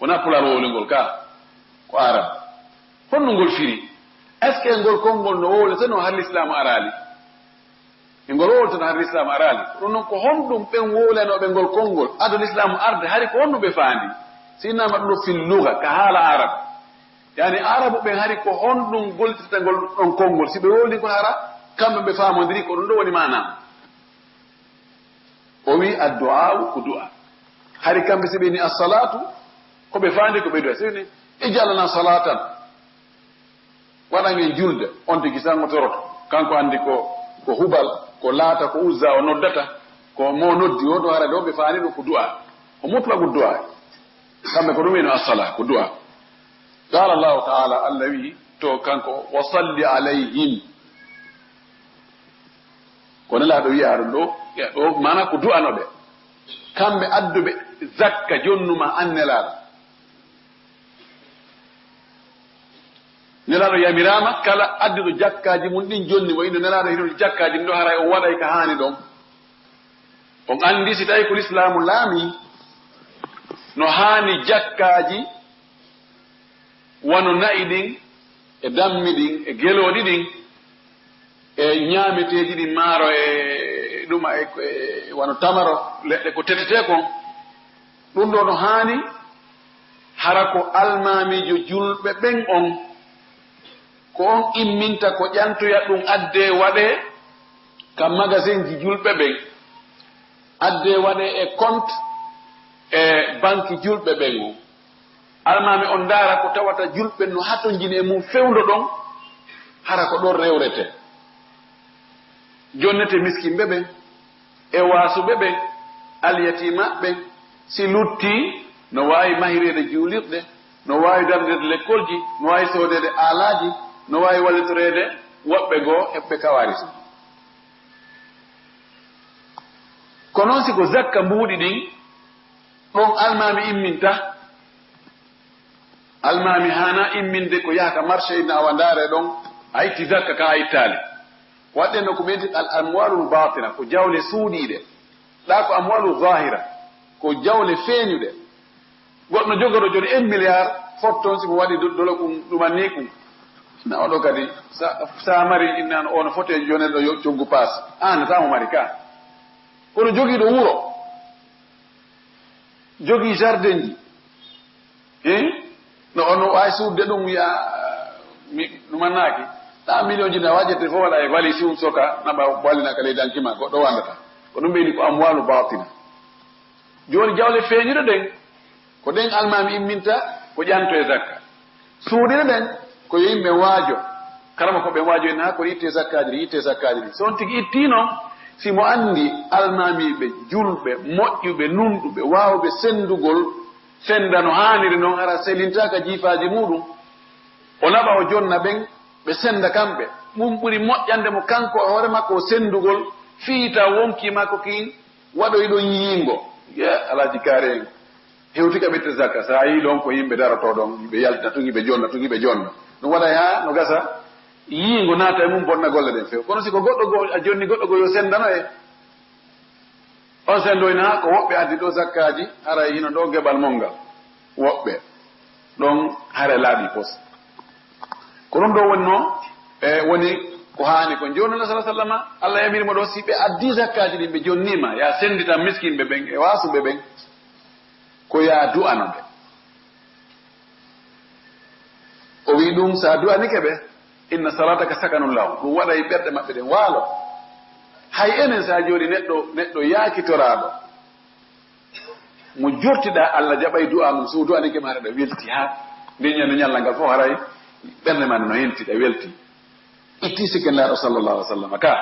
wona pular wowlingol ka ko arabu honno ngol firi est ce que ngol konngol no wowlete no har l'islamu arali e ngol wowlete no har l'islamu arali ɗum noon ko honɗum ɓen wowlanoɓe ngol konngol ado l'islamu arde hari ko honno ɓe faandi si innama ɗum ɗo fi lluga ka haala arabu yani arabu ɓen hari ko honɗum goltita ngol ɗon konngol si ɓe wowli ngol hara kamɓe ɓe faamodiri ko ɗum ɗo woni manam o wi addu'au ko du'a hari kamɓe si ɓe ni assalatu ko ɓe faandi ko ɓe du'a sini ijalana salatan waɗangen julde on tigi sango toroto kanko andi ko hubal ko laata ko uzza o noddata ko mo noddi o ɗo hara ɗo ɓe faani ɗo ko du'a o mutlagu du'a kamɓe ko ɗum wino assala ko du'a qala allahu taala allah wi to kanko wa salli alayhim ko nelaɗo wiya ɗum ɗo mana ko du'anoɓe kamɓe adduɓe zakka jonnuma an nelaɗo nelaɗo yamirama kala adduɗo jakkaji mum ɗin jonni mo ino nelaɗo hinoɗo jakkaji ɗum ɗo haray o waɗay ka haani ɗon on andi si tawi ko l'islamu laami no haani jakkaji wano nayi ɗin e dammi ɗin e geloɗi ɗin e ñaameteeji ɗin maaro e ɗuma e wano tamaro leɗɗe ko tetete kon ɗum ɗo no haani hara ko almamiijo julɓe ɓen on ko on imminta ko ƴantoya ɗum adde waɗe ka magasin ji julɓe ɓen adde waɗe e compte e banque julɓe ɓen o almami on ndaara ko tawata julɓe no hatojini e mum fewndo ɗon hara ko ɗon rewrete jonnete miskimɓe ɓen e waasuɓe ɓen alyatima ɓen si lutti no waawi mahirede juulirɗe no waawi dardede l'école ji no waawi soodede alaaji no waawi wallitorede woɓɓe goo heɓɓe kawarisi ko noon si ko zakka mbuuɗi ɗin ɗon almami imminta almami hana imminde ko yahata marché ina awa ndaare ɗon a itti zakka ka a ittaali waɗɗenno ko ɓeyti al amwalul batina ko jawle suuɗiiɗe ɗa ko amwalu zahira ko jawle feeñuɗe goɗɗo jogoto joni 1 milliard fotton siko waɗi dolo kum ɗumanni kum na oɗo kadi sa mari innano ono foteji joni ɗo coggu paas an tamo mari ka kono jogiiɗo wuro jogii jardin ji no ono wawi suudde ɗum wiya ɗumannaaki ɗa million ji na wajete fof waɗa e vali sium soka naɓa wallinaka leydi ankima goɗɗo wandata ko ɗum ɓeyni ko amwalu batina joni jawle feeñuɗe ɗen ko ɗen almami imminta ko ƴanto e zakka suuɗire ɗen ko yo yimɓe waajo karama ko ɓe waajo en ha ko itte zakkaji ɗi so on tigi itti noon simo anndi almamiɓe julɓe moƴƴuɓe nunɗuɓe waawɓe sendugol senda no haaniri noon ara selintaka jiifaaji muɗum o naɓa o jonna ɓen ɓe senda kamɓe mum ɓuri moƴƴande mo kanko e hoore makko o sendugol fiita wonki makko kin waɗoyɗon yiingo alaji kaare en hewtika ɓette zakka sa yi ɗon ko yimɓe daroto ɗon yimɓe yaltina tugi ɓe jonna ɗum waɗay ha no gasa yiingo naata e mum bonna golle ɗen few kono siko goɗɗo go a jonni goɗɗo go yo sendano e on sendoyna ha ko woɓɓe addi ɗo zakkaji hara hino ɗo geɓal molngal woɓɓe ɗon hare laaɓi pos ko ɗum ɗo wonno e woni ko haani ko joni Allah sallallahu alaihi wasallam Allah yamirimo ɗo si ɓe addi zakkaji ɗin ɓe jonnima ya sendita miskinɓe ɓen e wasuɓe ɓen ko ya du'anoɓe o wi ɗum sa du'anike ɓe inna salataka sakanun lahum ɗum waɗa e ɓerɗe maɓɓe ɗen waalo hay enen sa joni neɗɗo yaakitoraɗo mo jortiɗa Allah jaɓay du'a mum so du'anike ma haɗa welti ha ndeñande ñalla ngal fof haray ɓernde ma no hentiɗa welti itti sikkenlaɗo sallllahu alih w sallam ka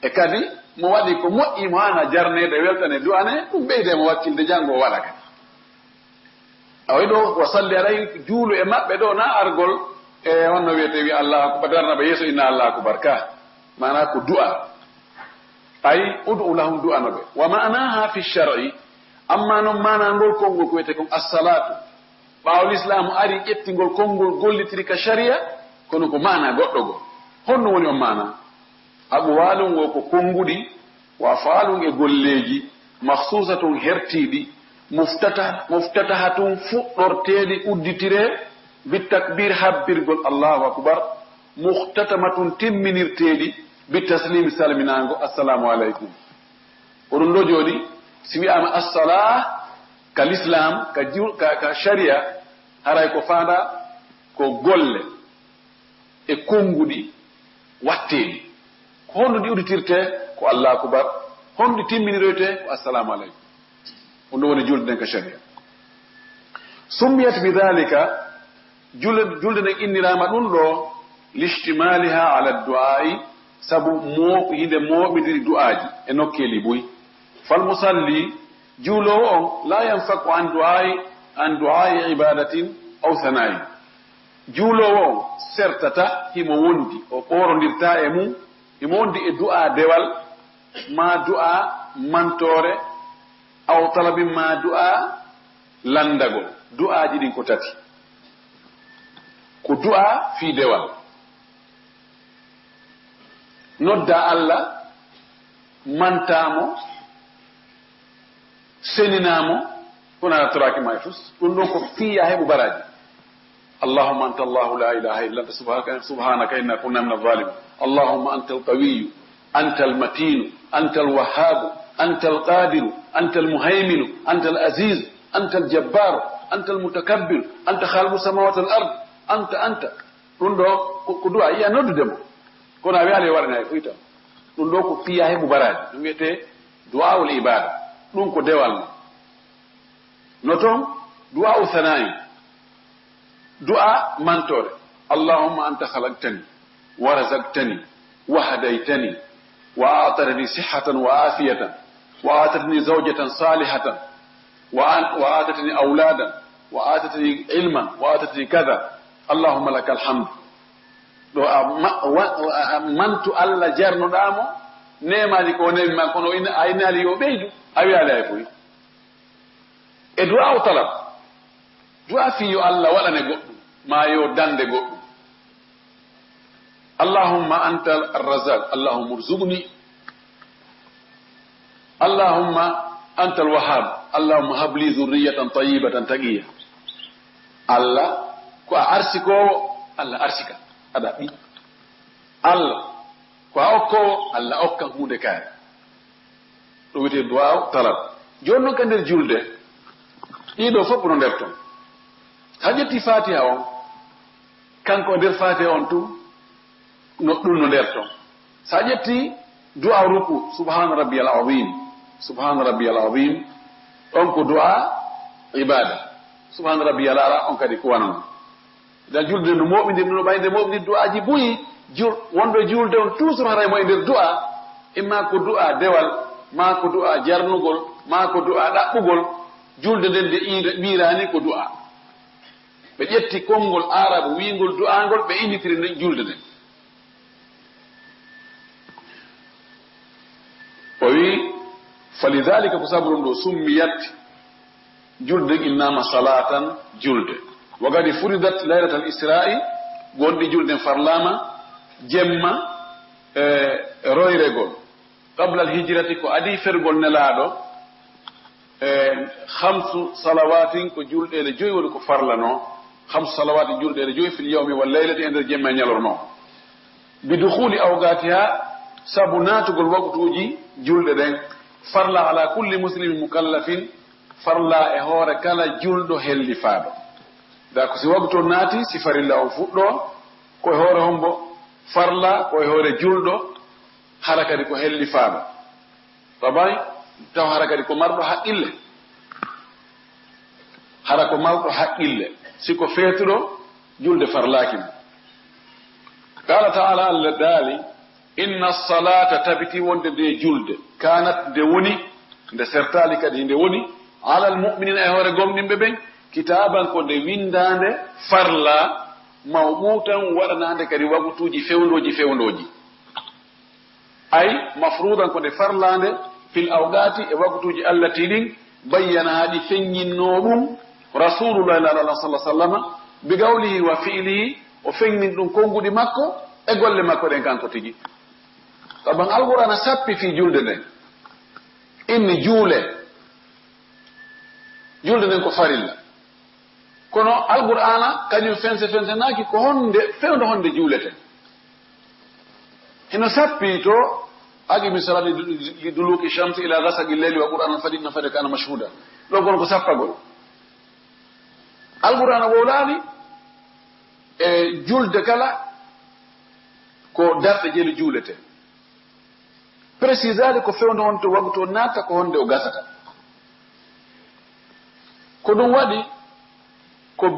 e kadi mo waɗi ko moƴƴi mo hana jarnede weltane du'ane ɗum ɓeydemo wakkilde janngo o waɗa kadi awayi ɗo wa salli aray juulu e maɓɓe ɗo na argol e wonno wiyete wi allahu akubar darnaɓe yeeso inna allahu akubar ka mana ko du'a ay ud'u lahum du'anoɓe wa manaha fi shar'i amma noon mana ngol konngol ko wiyete kon assalatu ɓaawo l'islamu ari ƴettingol konngol gollitiri ka sharia kono ko mana goɗɗo go honno woni on mana aqwalum wo ko konguɗi wa faalum e golleji mahsusatun hertiɗi muftatahatun fuɗɗorteɗi udditire bitakbir habbirgol allahu akbar muhtatamatun timminirteɗi bitaslimi salminago assalamu aleykum oɗum ɗo joni si wiyama assala ka l'islam ka sharia haray ko faanda ko golle e konguɗi watteɗi ko honno ɗi udditirte ko allah akubar honno ɗi timminiroyte ko assalamu aleykum on ɗo woni julde nden ka sharia summiyat bidalika julde nden innirama ɗum ɗo l'ihtimaliha ala du'ai sabu hinde mooɓidiri du'aji e nokkeli boyi falmusalli juulowo on la yanfaku an du'ai ibadatin aw thanayi juulowo on sertata himo wondi o ɓorondirta e mum himo wondi e du'a dewal ma du'a mantore aw talabin ma du'a landagol du'aji ɗin ko tati ko du'a fi dewal nodda Allah mantamo seninamo kono ala toraki ma e fus ɗum ɗon ko fiya heɓo baraji allahumma anta allahu la ilaha illa anta subhanaka inna kunna min adh-dhalimin allahumma anta al-qawiyyu anta al-matinu anta al-wahhabu anta al-qadiru anta al-muhayminu anta al-aziz anta al-jabbar anta al-mutakabbir anta khaliqu samawati wal-ard anta ɗum ɗo ko du'a iya noddudemo kono a wiyaale waɗana e foyta ɗum ɗo ko fiya heɓu baraji ɗum wiyete du'aul ibada ɗum ko dewal ma no toon du'au thana'i du'a mantore allahumma anta khalaqtani wa razaqtani wa hadaytani wa a'tani sihhatan wa afiyatan wa atatni zawjatan salihatan wa atatni awladan wa atatni ilman wa atatni kadha allahumma lakal hamd ɗo a mantu Allah jarnoɗamo nemaji ko nemi ma kono a inali yo ɓeydu a wiyali ay foy e du'a o talab du'a fi yo Allah waɗane goɗɗum ma yo dande goɗɗum allahumma anta arrazaq allahumma urzuqni allahumma anta alwahhab allahumma habli dhurriyatan tayyibatan taqiya Allah ko a arsikowo Allah arsika aɗa ɓi Allah ko a okkowo Allah okka hunde kaare ɗo wiyete du'a talab joni noon ka nder julde ɗiɗo fof no nder ton ha ƴetti fatiha on kanko nder fatiha on tum ɗum no nder ton sa ƴetti du'a ruku subhana rabbiyal azim on ko du'a ibada subhana rabbiyal ala on kadi ko wanan dan julde no moɓidir no ɓayde moɓidir du'aji boyi wonɗo julde on toujours haray mo e nder du'a imma ko du'a dewal ma ko du'a jarnugol ma ko du'a ɗaɓɓugol julde nden de ɓirani ko du'a ɓe ƴetti konngol arabe wiingol du'angol ɓe innitiri nden julde nden o wi falidhalika ko sabu ɗum ɗo summiyat julde innama salatan julde wagadi furidat laylat al isra'i gonɗi julde farlama jemma royregol qabla al hijrati ko adi fergol nelaɗo khamsu salawatin ko julɗele joyi woni ko farlano khamsu salawati julɗele joyi fil yawmi wal laylati e nder jemma e ñalorno bi dukhuli awgatiha sabu natugol waktuji julɗe ɗen farla ala kulli muslimin mukallafin farla e hoore kala julɗo hellifaɗo da ko si waktu naati si farilla o fuɗɗo koye hoore hombo farla koye hoore julɗo hara kadi ko hellifaɗo tabay taw hara kadi ko marɗo haqqille hara ko marɗo haqqille siko feetuɗo julde farlakima qala taala allah daali inna salata tabiti wonde nde julde kanat nde woni nde sertali kadi nde woni ala almuminina e hoore gomɗinɓe ɓen kitaban ko nde windande farla mawɓutan waɗanande kadi wagutuji fewndoji ay mafrudan ko nde farlande fil awgati e wagutuji allati ɗin bayyana haɗi feññinno ɗum rasulullah sallallahu sallama bi gawlihi wa fi'lihi o feññin ɗum konguɗi makko e golle makko ɗen kanko tigi saban alqur'ana sappi fi julde nden inni julde nden ko farilla kono alqur'ana kañum fense naki ko fewndo honde juuleten hino sappi to aqimi salati liduluki shamsi ila ghasaqi leyli wa qur'an al-fajr fade kana mashhuda ɗo kono ko sappagol alqur'ana wowlaali e julde kala ko darɗe jeli juulete précisade ko fewndo honto wagtu o natta ko honde o gasata ko ɗum waɗi ko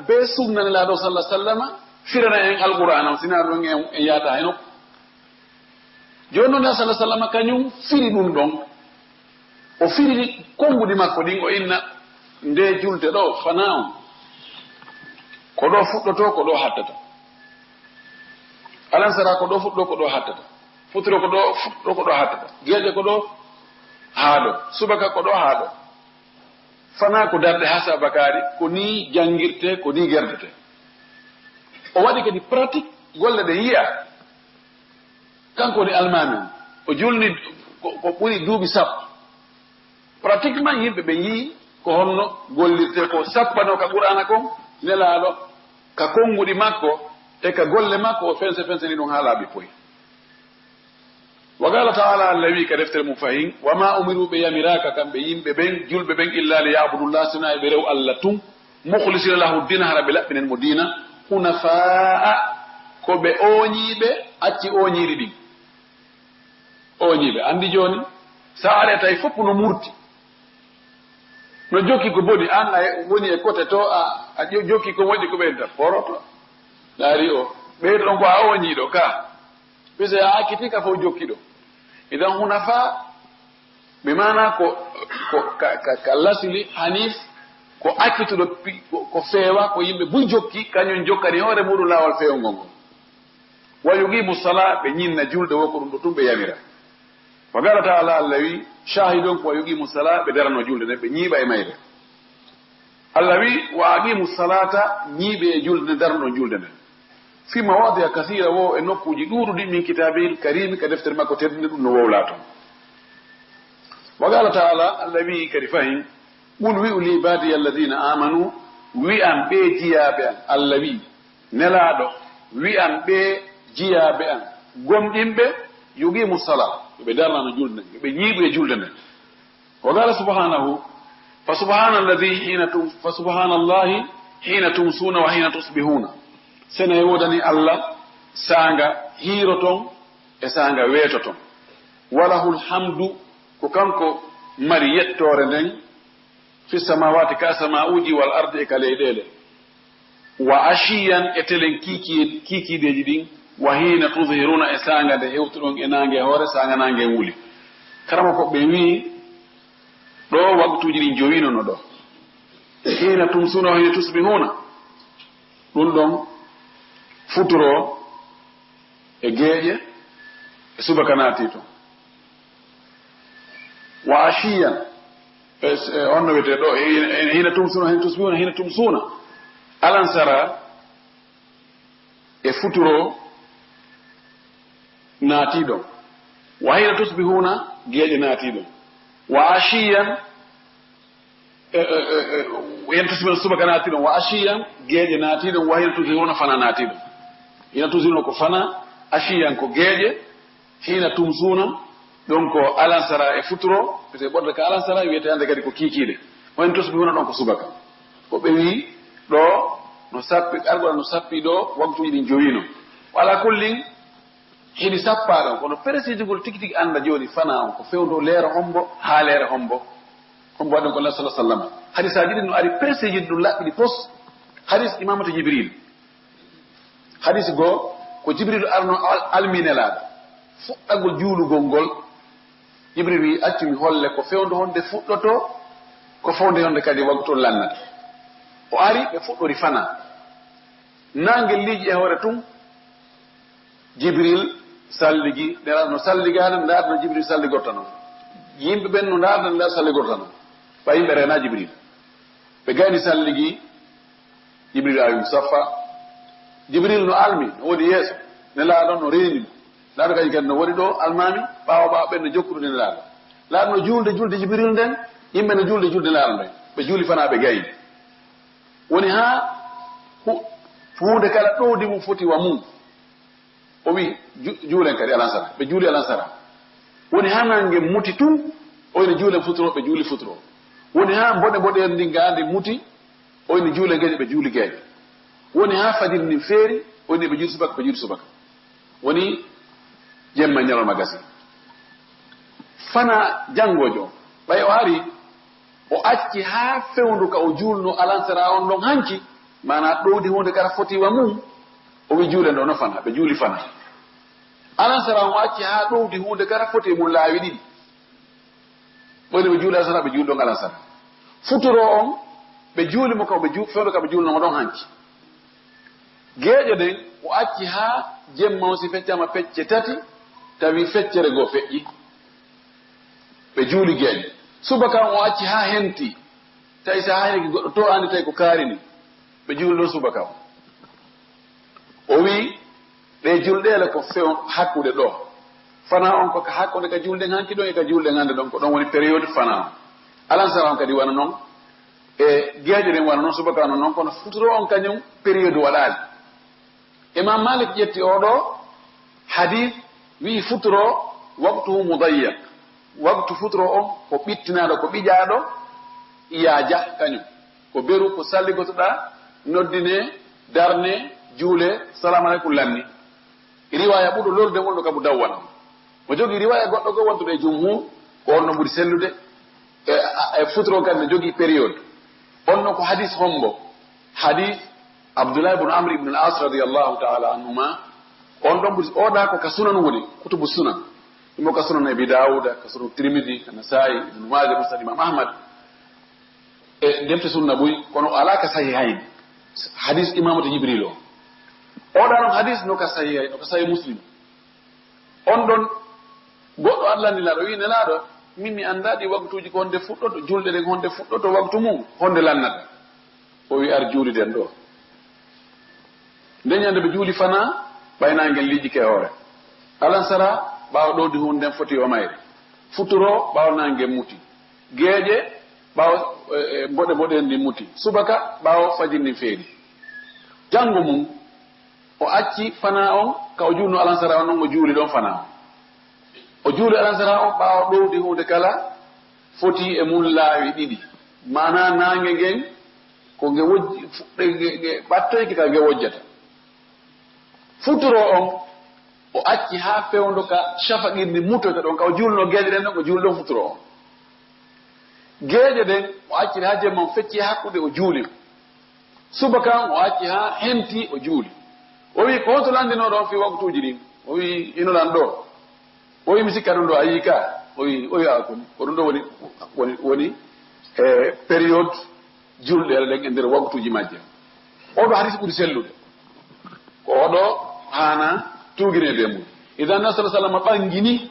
be sunnanelaɗo sallah sallama firana en alqur'ana sina ɗon en yaata hen okko joni noon sallah sallama kañum firi ɗum ɗon o firi konguɗi makko ɗin o inna nde julde ɗo fana on ko ɗo fuɗɗoto ko ɗo hattata alansara ko ɗo fuɗɗo ko ɗo hattata futuro ko ɗo fuɗɗo ko ɗo hattata geeƴe ko ɗo haaɗo subaka ko ɗo haaɗo fana ko darde hasa bakari ko ni jangirte ko ni gerdete o waɗi kadi pratique golle ɗe yiya kanko woni almami o julni ko ɓuri duuɓi sappo pratiquement yimɓe ɓe yii ko honno gollirte ko sappano ka qur'ana kon nelaɗo ka konguɗi makko e ka golle makko o fense ni ɗum ha laaɓi poyi wa qala taala allah wi ka deftere mum fayin wama umiru ɓe yamiraka kamɓe yimɓe ɓen julɓe ɓen illa li yabudullah sina ɓe rew allah tum mukhlisina lahu dina hara ɓe laɓɓinen mo dina hunafaa ko ɓe oñiɓe acci oñiri ɗin oñiɓe andi joni sa ari tawi fopp no murti no jokki ko boni an a woni e côté to a jokki ko moƴƴi ko ɓeyta poroto ɗaari o ɓeydo ɗon ko a oñiɗo ka pise a akkiti ka fof jokkiɗo idan hunafa ɓe mana ka lasili hanif ko akkituɗo ko feewa ko yimɓe buy jokki kañum jokkani hoore muɗum laawol feewngol ngol wa yuqimu sala ɓe ñinna julde wo ko ɗum ɗo tum ɓe yamira wa qala taala allah wi shahidon ko wa yuqimu sala ɓe darano julde nden ɓe ñiiɓa e mayre allah wi wa aqimu salata ñiiɓe e julde nde darano julde nden fi mawadi'a kathira wo e nokkuji ɗuuɗuɗi min kitabil karimi ka deftere makko teddude ɗum no wowla toon wa qala taala allah wi kadi fayin qul wi'u li ibadiya alladina amanu wi'an ɓe jiyaɓe an allah wi nelaɗo wi'an ɓe jiyaɓe an gomɗinɓe yuqimu sala ɓe darnano julde nden ɓe ñiiɓu e julde nden wa qala subhanahu fa subhanallahi hina tumsuna wa hina tusbihuna sene wodani allah sanga hiiro ton e sanga weeto ton walahul hamdu ko kanko mari yettore nden fi samawati ka samauji wal ardi e ka leyɗele wa ashiyan e telen kikideji ɗin wa hina tudhiruna e sanga nde hewtuɗon e nangue hoore sanga nangue wuli karama ko ɓe wi ɗo waktuji ɗi jowinono ɗo hina tumsuna wa hina tusbihuna ɗum ɗon futuro e geeƴe e subaka naati to wa ashiyan on no wiyete ɗo hina tumsuna hina tusbihuna hina tumsuna alansara e futuro naatiɗo wa hina tusbihuna geeƴe naatiɗo wa ashiyan hina tusbihuna subaka naatiɗo wa ashiyan geeƴe naatiɗo wa hina tusbihuna fana naatiɗo hina tusbihuna ko fana ashiyan ko geeƴe hina tumsuna ɗon ko alansara e futuro pete ɓorde ka alansara wiyete hande kadi ko kiikiiɗe wa hina tusbihuna ɗon ko subaka ko ɓe wi ɗo no sappi argoɗa no sappi ɗo waktuji ɗin jowino wala kullin hiɗi sappaɗon kono précisegol tigi tigi anda joni fana on ko fewdo leere hombo ha leere hombo waɗen ko Allah sallallahu alaihi wasallam hadisaji ɗin no ari précisiji ɗum laɓɓiɗi pos hadis imamata jibril hadis goo ko jibril arno alminelaɗo fuɗɗagol juulugol ngol jibril wi accu mi holle ko fewdo honde fuɗɗoto ko fewde honde kadi waggutol lannata o ari ɓe fuɗɗori fana nangel liiji e hoore tun jibril salligi no salligade ndarno jibril salligortano yimɓe ɓen no ndarno nder salligortano ɓa yimɓe rena jibril ɓe gayni salligi jibril awi musaffa jibril no almi no woni yeeso ne laaɗon no renimo laaɗo kañum kadi no woni ɗo almami ɓawa ɓen no jokkuɗude ne laaɗo no julde jibril nden yimɓe no julde laaɗo nden ɓe juuli fana ɓe gayi woni ha hunde kala ɗowdi mum foti wa mum o wi juulen kadi alansara ɓe juuli alansara woni ha nange muti tun oyno juulen futuro ɓe juuli futuro woni ha mboɗe ndi ngandi muti oyno juulen geeƴe ɓe juuli geeƴe woni ha fajiri ndin feeri oyni ɓe juuli subaka woni jemma ñalawma gasi fana janngojo ɓay o ari o acci ha fewndu ka o juulno alansara on ɗon hanki mana ɗowdi hunde kara fotiwa mum o wi juulen ɗo no fana ɓe juuli fana alansara on acci ha ɗowdi hunde kara foti mum laawi ɗiɗi ɓoyni ɓe juuli alansara ɓe juuli ɗon alansara futuro on ɓe juuli mo ka fewndu ka ɓe juulnomo ɗon hanki geeƴo ɗen o acci ha jemma on si feccama pecce tati tawi feccere goo feƴƴi ɓe juuli geeƴo subaka o acci ha henti tawi sa hayniki goɗɗo to andi tawi ko kaarini ɓe juuli ɗon subaka o wi ɗe julɗele ko few hakkude ɗo fana on ko hakkude ka julɗen hanki ɗon e ka julɗen hande ɗon ko ɗon woni période fana on alansara on kadi wana noon e geeƴo ɗen wana noon subaka no noon kono futuro on kañum période waɗali imam malik ƴetti oɗo hadith wi futuro waktuhu mudayyak waktu futuro on ko ɓittinaɗo ko ɓiƴaɗo yaaja kañum ko beru ko salligotoɗa noddine darne juule salamu aleykum lanni riwaya ɓuɗo lorde wonɗo kabu dawwan mo jogii riwaya goɗɗo go wontuɗo e jumhur ko onno ɓuri sellude e futuro kadi ne jogii période onno ko hadis hombo hadis abdoulahi ibnu amri ibnu al as radiallahu taala anhuma on ɗon ɓuri oɗa ko ka sunan woni kutubu sunan ɗumo ka sunan abi dawuda ka sunan trimidi ka nasai ibnu maja musnad imam ahmad e ndemte sunna ɓuy kono ala ka sahihayn hadis imamata jibril o oɗa ɗon hadis no ka sahihayn no ka sahih muslim on ɗon goɗɗo allahnilaɗo wi nelaɗo min mi andaɗi waktuji ko honde fuɗɗoto julɗe ɗen honde fuɗɗoto waktu mum honde lannata o wi ar juuli den ɗo ndeñande ɓe juuli fana ɓaynangel liƴƴi ke hoore alansara ɓaawa ɗowdi hunde nden foti o mayre futuro ɓaawa nangue muti geeƴe ɓaawa mboɗe ndi muti subaka ɓaawa fajirni feeri janngo mum o acci fana on ka o juulno alansara on noon o juuli ɗon fana o juuli alansara on ɓaawa ɗowdi hunde kala foti e mum laawi ɗiɗi mana nangue ngen ko nge wojji fuɗɗe ɓattoyke ka nge wojjata futuro on o acci ha fewndo ka shafaqirndi mutoyta ɗon ka o juulno geeƴe ɗen ɗon o juuli ɗon futuro on geeƴe ɗen o acciri ha jemma o fecci hakkude o juuli subaka o acci ha henti o juuli o wi ko honto landinoɗo on fi waktuji ɗin o wi inoɗan ɗo o wi mi sikka ɗum ɗo a yii ka o wi a ko ɗum ɗo woni période julɗe ɗen e nder waktuji majje oɗo hadis ɓuri sellude ko oɗo hana tuginede mum idan nabi sallallahu alaihi wasallam ɓangini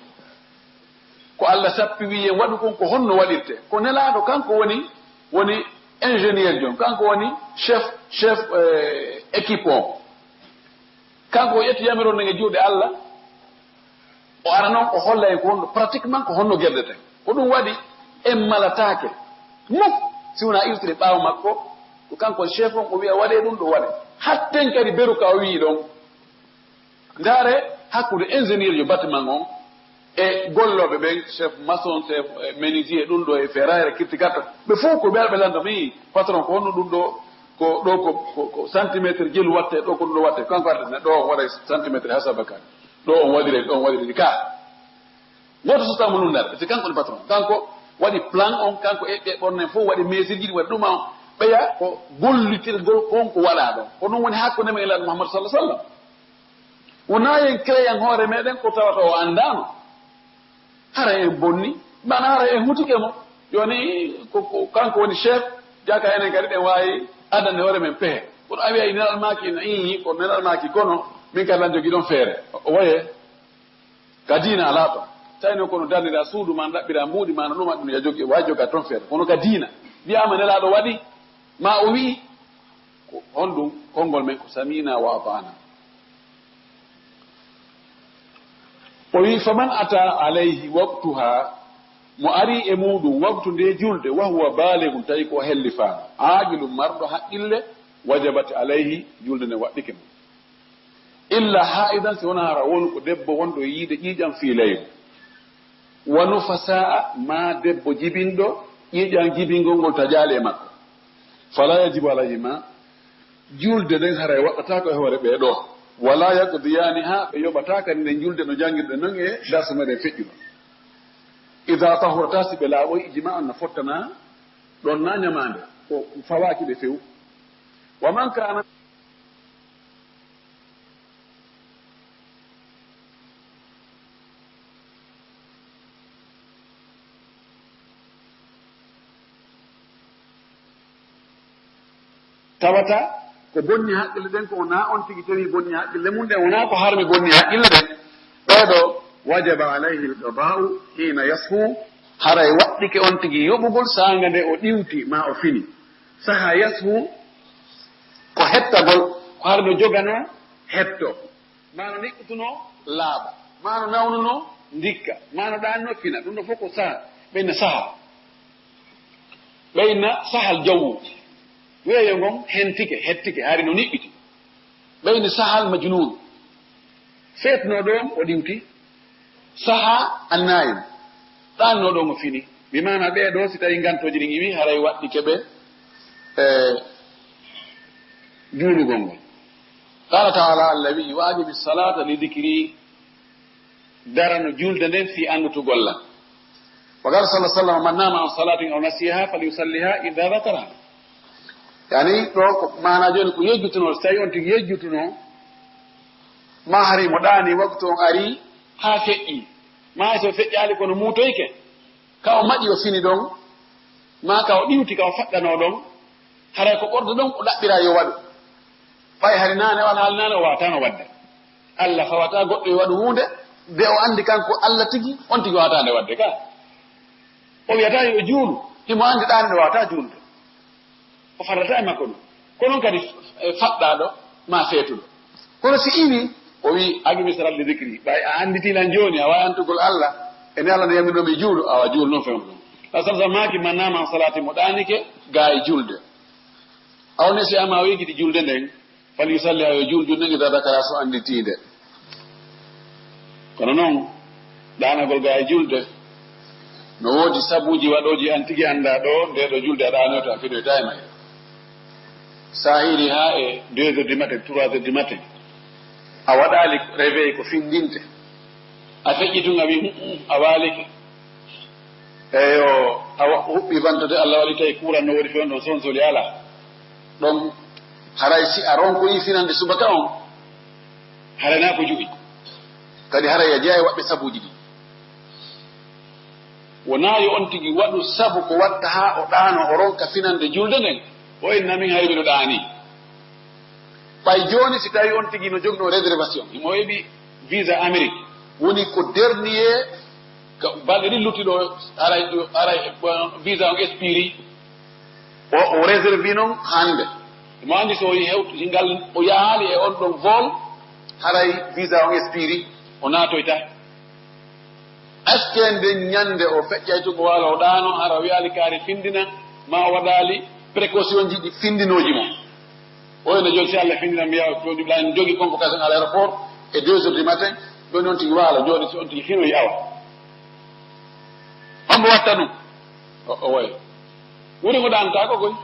ko Allah sappi wiyen waɗu kon ko honno waɗirte ko nelaɗo kanko woni ingénieur jon kanko woni chef équipe o kanko o ƴetti yamiron nge juuɗe Allah o ara noon o holla en ko honno pratiquement ko honno guerdeten ko ɗum waɗi en malatake muk si wona iltide ɓaawo makko ko kanko chef on o wiya waɗe ɗum ɗo waɗe hatten kadi beruka o wii ɗon ndaare hakkude ingénieur jo bâtiment on e golloɓe ɓen chef maçon chef menuisier ɗum ɗo e ferraire kirti gatta ɓe fof ko ɓeyaɓe landa mi patron ko honno ɗum ɗo ko ɗo ko centimétre jelu watte ɗo ko ɗum ɗo watte kanko artene ɗo on waɗa centimétre hasabaka ɗo on waɗiri ka goto sotamo ɗum nder c'est kanko ni patron kanko waɗi plan on kanko eɓɓe ɓornen fof waɗi mesure jiɗi waɗi ɗuma on ɓeya ko gollitirgol konko waɗa ɗon ko ɗum woni hakkude men elaɗo Muhammad sallallahu alaihi wasallam wona yen créan hoore meɗen ko tawata o andano hara en bonni mana hara en hutike mo joni ko kanko woni chef jaka enen kadi ɗen wawi adande hoore men pehe kono a wiya nelal maki i ko nelal maki kono min kadi lan jogui ɗon feere o woye ka diina ala ton tawino kono darnira suudu ma ɗaɓɓira mbuuɗi ma no ɗuma ɗum ya jogui wawi joga toon feere kono ka diina wiyama nelaɗo waɗi ma o wii ko honɗum konngol men ko samina wa atana o wi faman ata alayhi waktuha mo ari e muɗum waktu nde julde wahuwa baligum tawi ko helli faano aaqilum marɗo haqqille wajabat alayhi julde nde waɗɗike mum illa haidan si wona hara won ko debbo wonɗo yiide ƴiiƴam fiilaymo wanu fasaa ma debbo jibinɗo ƴiiƴam jibingol ngol tajaali e makko fala yajibu alayhima julde nden haray waɗɗatako e hoore ɓeeɗo wala yaqdiyani ha ɓe yoɓata kadi nde julde no jangirɗe noon e darsu meɗen feƴƴuɗo ida tahurata si ɓe laaɓoy ijima on no fottana ɗon na ñamande ko fawaki ɓe few waman kana tawata ko bonni haqqille ɗen ko wona on tigi tawi bonni haqqille mum ɗen wona ko harmi bonni haqqille ɗen ɓeɗo wajaba alayhi lqada'u hina yasfu haray waɗɗike on tigi yoɓugol sanga nde o ɗiwti ma o fini saha yasfu ko hettagol ko harno jogano hetto mano niɓɓutuno laaɓa mano nawnuno ndikka mano ɗanno fina ɗum ɗo fof ko saha ɓeyna saha ɓeyna sahal jawwu weeyo ngon hettike hari no niɓɓiti ɓeyni sahal majnun feetno ɗon o ɗiwti saha annayim ɗanno ɗon o fini bimana ɓeeɗo si tawi gantoji ɗin iwi haray waɗɗi keɓe juulugol ngol qala taala allah wi wajibi salata li dicri darano julde nden fi andutugollan wa qala sallah sallam man nama an salatin aw nasiha falyusalliha ida dakaraha yani ɗo ko mana joni ko yejjutuno so tawi on tigi yejjutuno ma hari mo ɗaani waktu on ari ha feƴƴi ma so feƴƴali kono muutoyke ka o maƴi o fini ɗon ma ka o ɗiwti ka o faɗɗano ɗon haray ko ɓordo ɗon o ɗaɓɓira yo waɗu ɓay hari nane wala haali nane o watano wadde allah fawata goɗɗo yo waɗu hunde de o andi kanko allah tigi on tigi wawata nde wadde ka o wiyata yo juulu himo andi ɗani nde wawata juulde o farata e makko ɗum konon kadi faɗɗaɗo ma feetuɗo kono si iwi o wi agimi saralde dicri ɓay a anditilan joni a wawi antugol allah ene allah no yaminomi juuɗo awa juul noon fewn ɗum asasa maki man nama an salati mo ɗanike ga e julde awne si ama wigidi julde nden fal yusalli ha yo juul julde nge dadakara so anditinde kono noon ɗanagol ga e julde no woodi sabuji waɗoji an tigi anda ɗo nde ɗo julde a ɗanoto a fiɗoyta e mayre sa hiri ha e 2 heures du matin 3 heures du matin a waɗali réveil ko findinte a feƴƴitun a wi a waalike eyo a huɓɓi bantode allah waɗi tawi kuran no woɗi fewn ɗon son soli ala ɗon haray si a ronkoyi finande subaka on harana ko juɓi kadi haray a jeeya waɓɓe sabuji ɗi wonayi on tigi waɗu sabu ko watta ha o ɗaano o ronka finande julde nden o inna min hay miɗo ɗaani ɓay joni si tawi on tigi no jogno réservation imo heɓi visa amérique woni ko dernier balɗe ɗi luttiɗo aray visa on expiri o réservi noon hande mo andi so ngal o yaali e on ɗon vol haray visa on expiri o naatoyta est ce que nden ñande o feƴƴay to ko waala o ɗaano hara o yaali kaari findina ma o waɗaali précaution ji ɗi findinoji mo oyno joni si allah findina mi yawa joni ɗani jogui convocation à l' aéroport et 2 heures du matin ɗoni on tigi waala joni si on tigi finoyi awa ombo watta ɗum o woy wuri ngo ɗantako koy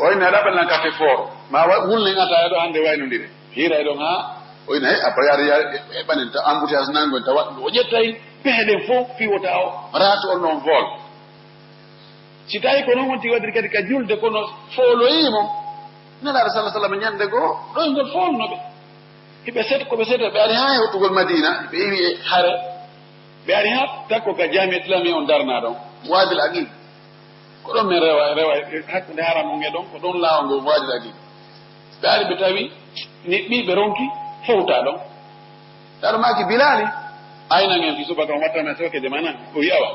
oyno aɗa ɓelnan café fort ma wulne ngata ɗo hande waynodire hiira ɗon ha oyno hey après yaade heɓanen ta embouteillage nangoen ta waɗɗum o ƴettay pehe ɗen fof fiwota o raatu on noon vol si tawi ko noon wonti waɗiri kadi ka julde kono fooloyimo nelaɗo sallah sallam ñande goo ɗoygol folnoɓe hiɓe set koɓe sete ɓe ari ha hewtugol madina ɓe iwi e haare ɓe ari ha takko ka jami islami on darna ɗon wadil aqil ko ɗon min rewa hakkude haram on e ɗon ko ɗon lawol ngol wadil aqil ɓe ari ɓe tawi ɓiɓe ronki fewta ɗon ɗaɗo maki bilali aynan en fi subaka on wattame sokede manan o yiyawa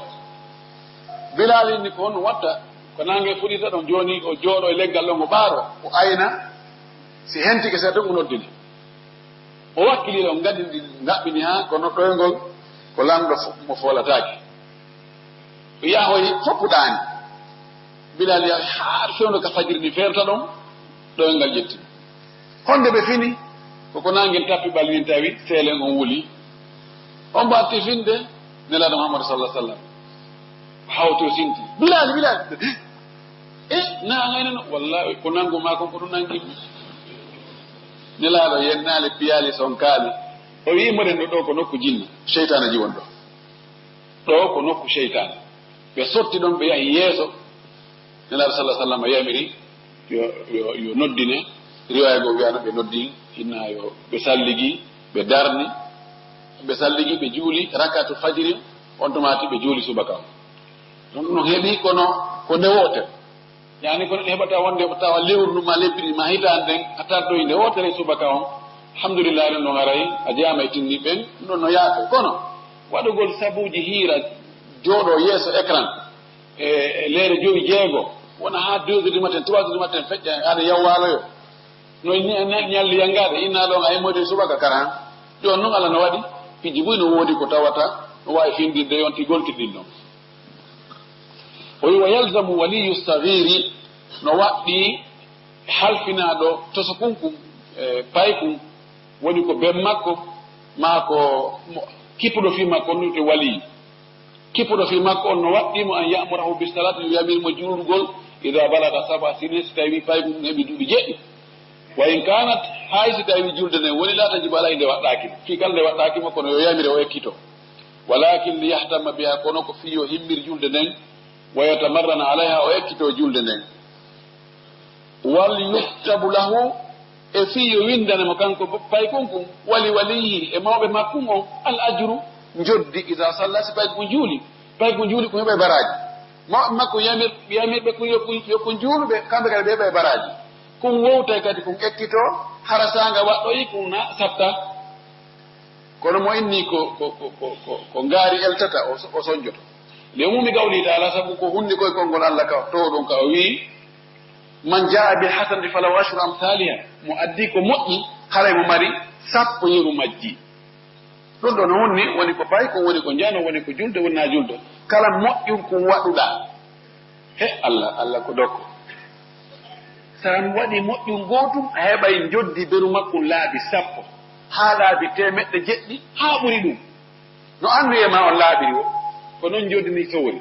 bilali ni ko honno watta ko nangue fuɗita ɗon joni o jooɗo e leggal ɗon o ɓaaro o ayna si hentike seeɗa ɗum o noddini o wakkiliɗo o gaddiɗi gaɓɓini ha kono ɗoygol ko lamɗo mo foolatake o yahoyi foppuɗani bilali yahi har fewno ka fajiri ni ferta ɗon ɗoyngal ƴetti honde ɓe fini koko nanguel tappi ɓalinin tawi seelen on wuli on mbatti finde nelaɗo mahamadou sallah sallam hawto sinti bilali nagaynono wallahi ko nangu ma kon ko ɗum nangimmi nelaɗo yennali piyali son kaali o wimoɗen ɗo ko nokku jinni cheytane jiwon ɗo ko nokku cheytane ɓe sotti ɗon ɓe yahi yeeso nelaɗo sallah sallam yamiri yo noddine riwaya go wiyano ɓe noddi inna yo ɓe salligi ɓe darni ɓe salligi ɓe juuli rakatu fajiri on tomati ɓe juuli subaka o ɗum no heeɓi kono ko nde wotere yani ko neɗɗo heɓata wonde tawa lewru ma lebbini ma hitande nden a tardoyi nde wotere subaka on alhamdulillah ɗum ɗon arayi a jeyama e tinni ɓen ɗum no yaako kono waɗugol sabuji hiira jooɗo yeeso écran e leere joyi jeego wona ha 2 heures du matin 3 heures du matin feƴƴa aɗa yawwaloyo no ñalli yangade inna ɗon ay mode subaka karan jon noon allah no waɗi piji boy no woodi ko tawata no wawi findirde yonti goltiɗin ɗon o wi wa yalzamu waliyu sagiri no waɗɗi halfinaɗo tosokunkum paykum woni ko ben makko ma ko kippuɗo fi makko on ɗum wali kippuɗo fi makko on no waɗɗimo an yamurahu bisalati no wiyamirmo juulugol ida balaga 7 sinin so tawi paykum heɓi duuɓi jeɗɗi wa in kanat hay si tawi julde nden woni laata jiba alay nde waɗɗakimo fi kala nde waɗɗakimo kono yo yamire o ekkito walakin li yahtamma biha kono ko fiyo himmir julde nden wa yatamarrana alayha o ekkito julde nden wal yuktabu lahu e fiyo windanemo kanko paykunkum wali waliyi e mawɓe makkum on al ajru joddi ida salla si payko juuli payko juuli ko heɓe baraji mawɓe makko yamirɓe ko yokko juuluɓe kamɓe kadi ɓe heɓe baraji kum wowtay kadi kum ekkito hara sanga waɗɗoyi kum na sabta kono mo inni ko ngaari eltata o soñjoto nde mumi gawli taala sabu ko hunde koye konngol allah ka to ɗon ka o wii man jaa bil hasanati falaw ashru amthaliha mo addi ko moƴƴi haray mo mari 10 yeru majji ɗum ɗo no wonni woni ko pay ko woni ko jano woni ko julde wonna julde kala moƴƴum ko waɗuɗa he allah ko dokko sa waɗi moƴƴum gootum a heɓay joddi beru makko laabi 10 haa laabi 100 haa ɓuri ɗum no anndu e ma on laaɓiri o ko noon joddini sowori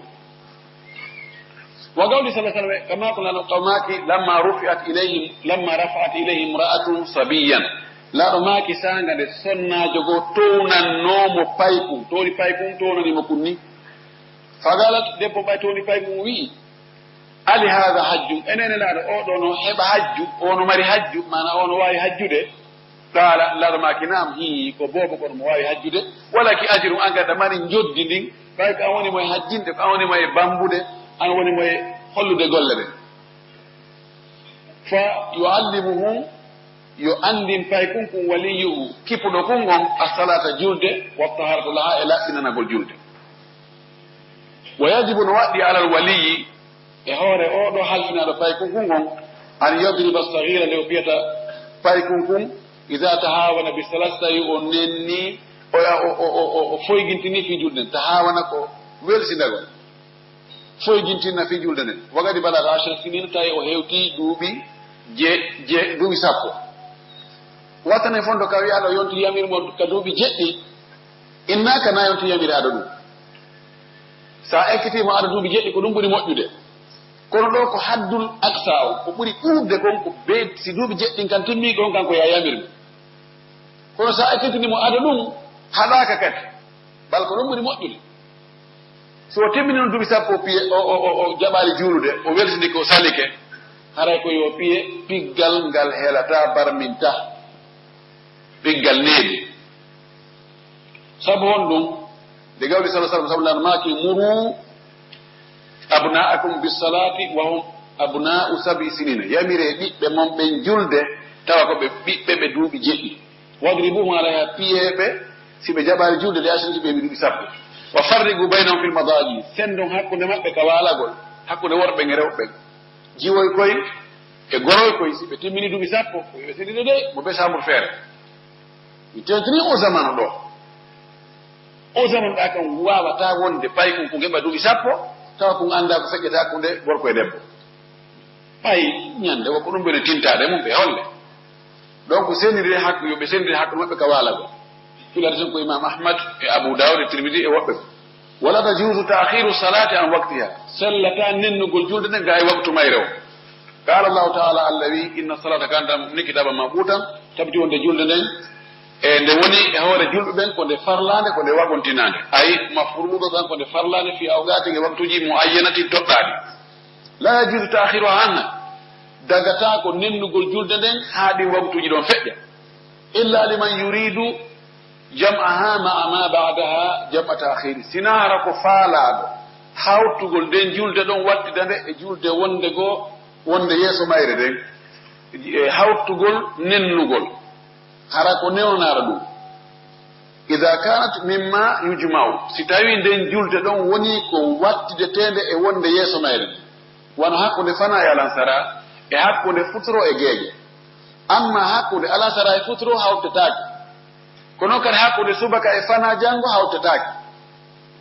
wa gawli sallah sallam kama kunano qawmaki lamma rafa'at ilayhim imra'atun sabiyan laaɗo maaki sanga nde sonnajo goo townannomo paykum towni paykum townanimo kunni fagalat debbo ɓay towni paykum wii ali hada hajju enene laaɗo oɗo no heɓa hajju ono mari hajju mana ono wawi hajjude qala laaɗo maaki nam hi ko boobo kono mo wawi hajjude wala ki ajirum an gadda mari joddi ndin fay ko woni moy hajjinde ko woni moy bambude an woni moy hollude golle de fa yuallimuhu yo andin fay kunkum waliyuhu kipuɗo kungon as-salata julde wa taharatu laha e laɓɓinanagol julde wa yajibu no waɗɗi ala al-waliyi e hoore oɗo halfinaɗo fay kunkungon an yadriba as-saghira nde o fiyata fay kunkun ida tahawana bi salat tawi o nenni o foygintini fi julde nden tahawana ko welsindagol foygintinna fi julde nden wagadi balaga 10 sinin tawi o hewti duuɓi duuɓi sappo wattane fondo ka wiyaɗo yonti yamirmo ka duuɓi jeɗɗi innaka na yonti yamire aɗa ɗum sa ekkitima aɗa duuɓi jeɗɗi ko ɗum ɓuri moƴƴude kono ɗo ko haddul aksa o ko ɓuri ɓurde kon ko be si duuɓi jeɗɗin kan timmi kon kanko ya yamirmi kono sa ekkitinimo aɗa ɗum haɗaka kadi bal ko ɗum ɓuri moƴƴude so timmini noon duuɓi sappo piye o jaɓali juulude o weltini ko salike haray ko yo piye piggal ngal heelata barminta piggal needi sabu on ɗum de gawli sa sallam sabu lan maki muru abna'akum bisalati wa hum abna'u 7 sinina yamire ɓiɓɓe mon ɓen julde tawa ko ɓe ɓiɓɓe ɓe duuɓi jeɗɗi wadribuhum alayha piyeɓe si ɓe jaɓali julde de asirti ɓe duuɓi sappo wa farrigu baynahum fil madaji sendon hakkude maɓɓe ka waalagol hakkude worɓe e rewɓe jiwoy koy e goroy koy si ɓe timmini duuɓi sappo ko ɓe seɗiɗe de mo ɓe chambre feere mi tentini o zamanu ɗo o zamanu ɗa kam wawata wonde pay kon ko geɓa duuɓi sappo tawa kon anda ko feƴƴata hakkude gorko e debbo ɓay ñande wokko ɗum ɓene tintade mum ɓe holle donc senidire hakku yoɓe senidire hakkude maɓɓe ka waalagol filata sen ko imam ahmad e abou daoud e tirmidi e woɓɓe ko wala tajuzu ta'khiru salati an waqtiha sallata nennugol julde nden ga e waktu mayre o qala allahu taala allah wi inna salata kanata ni kitaba mabutan tabti wonde julde nden e nde woni e hoore julɓe ɓen ko nde farlande ko nde wagontinande ayi mafruɗo tan ko nde farlande fi awgati e waktuji mo ayyanatin toɗɗaɗi la yajuzu ta'khiru anha dagata ko nennugol julde nden haaɗi waktuji ɗon feƴƴa illa liman yuridu jam'aha ma'a ma ba'daha jam'a ta'khir sinara ko faalaɗo hawtugol den julde ɗon wattida nde e julde wonde goo wonde yeeso mayre nden e hawtugol nennugol hara ko newnara ɗum ida kanat mimma yujma'u si tawi nden julde ɗon woni ko wattidetende e wonde yeeso mayre nde wano hakkude fana e alansara e hakkude futuro e geeƴe amma hakkude alansara e futuro hawtetake kono kadi hakkude subaka e fana janngo hawtetake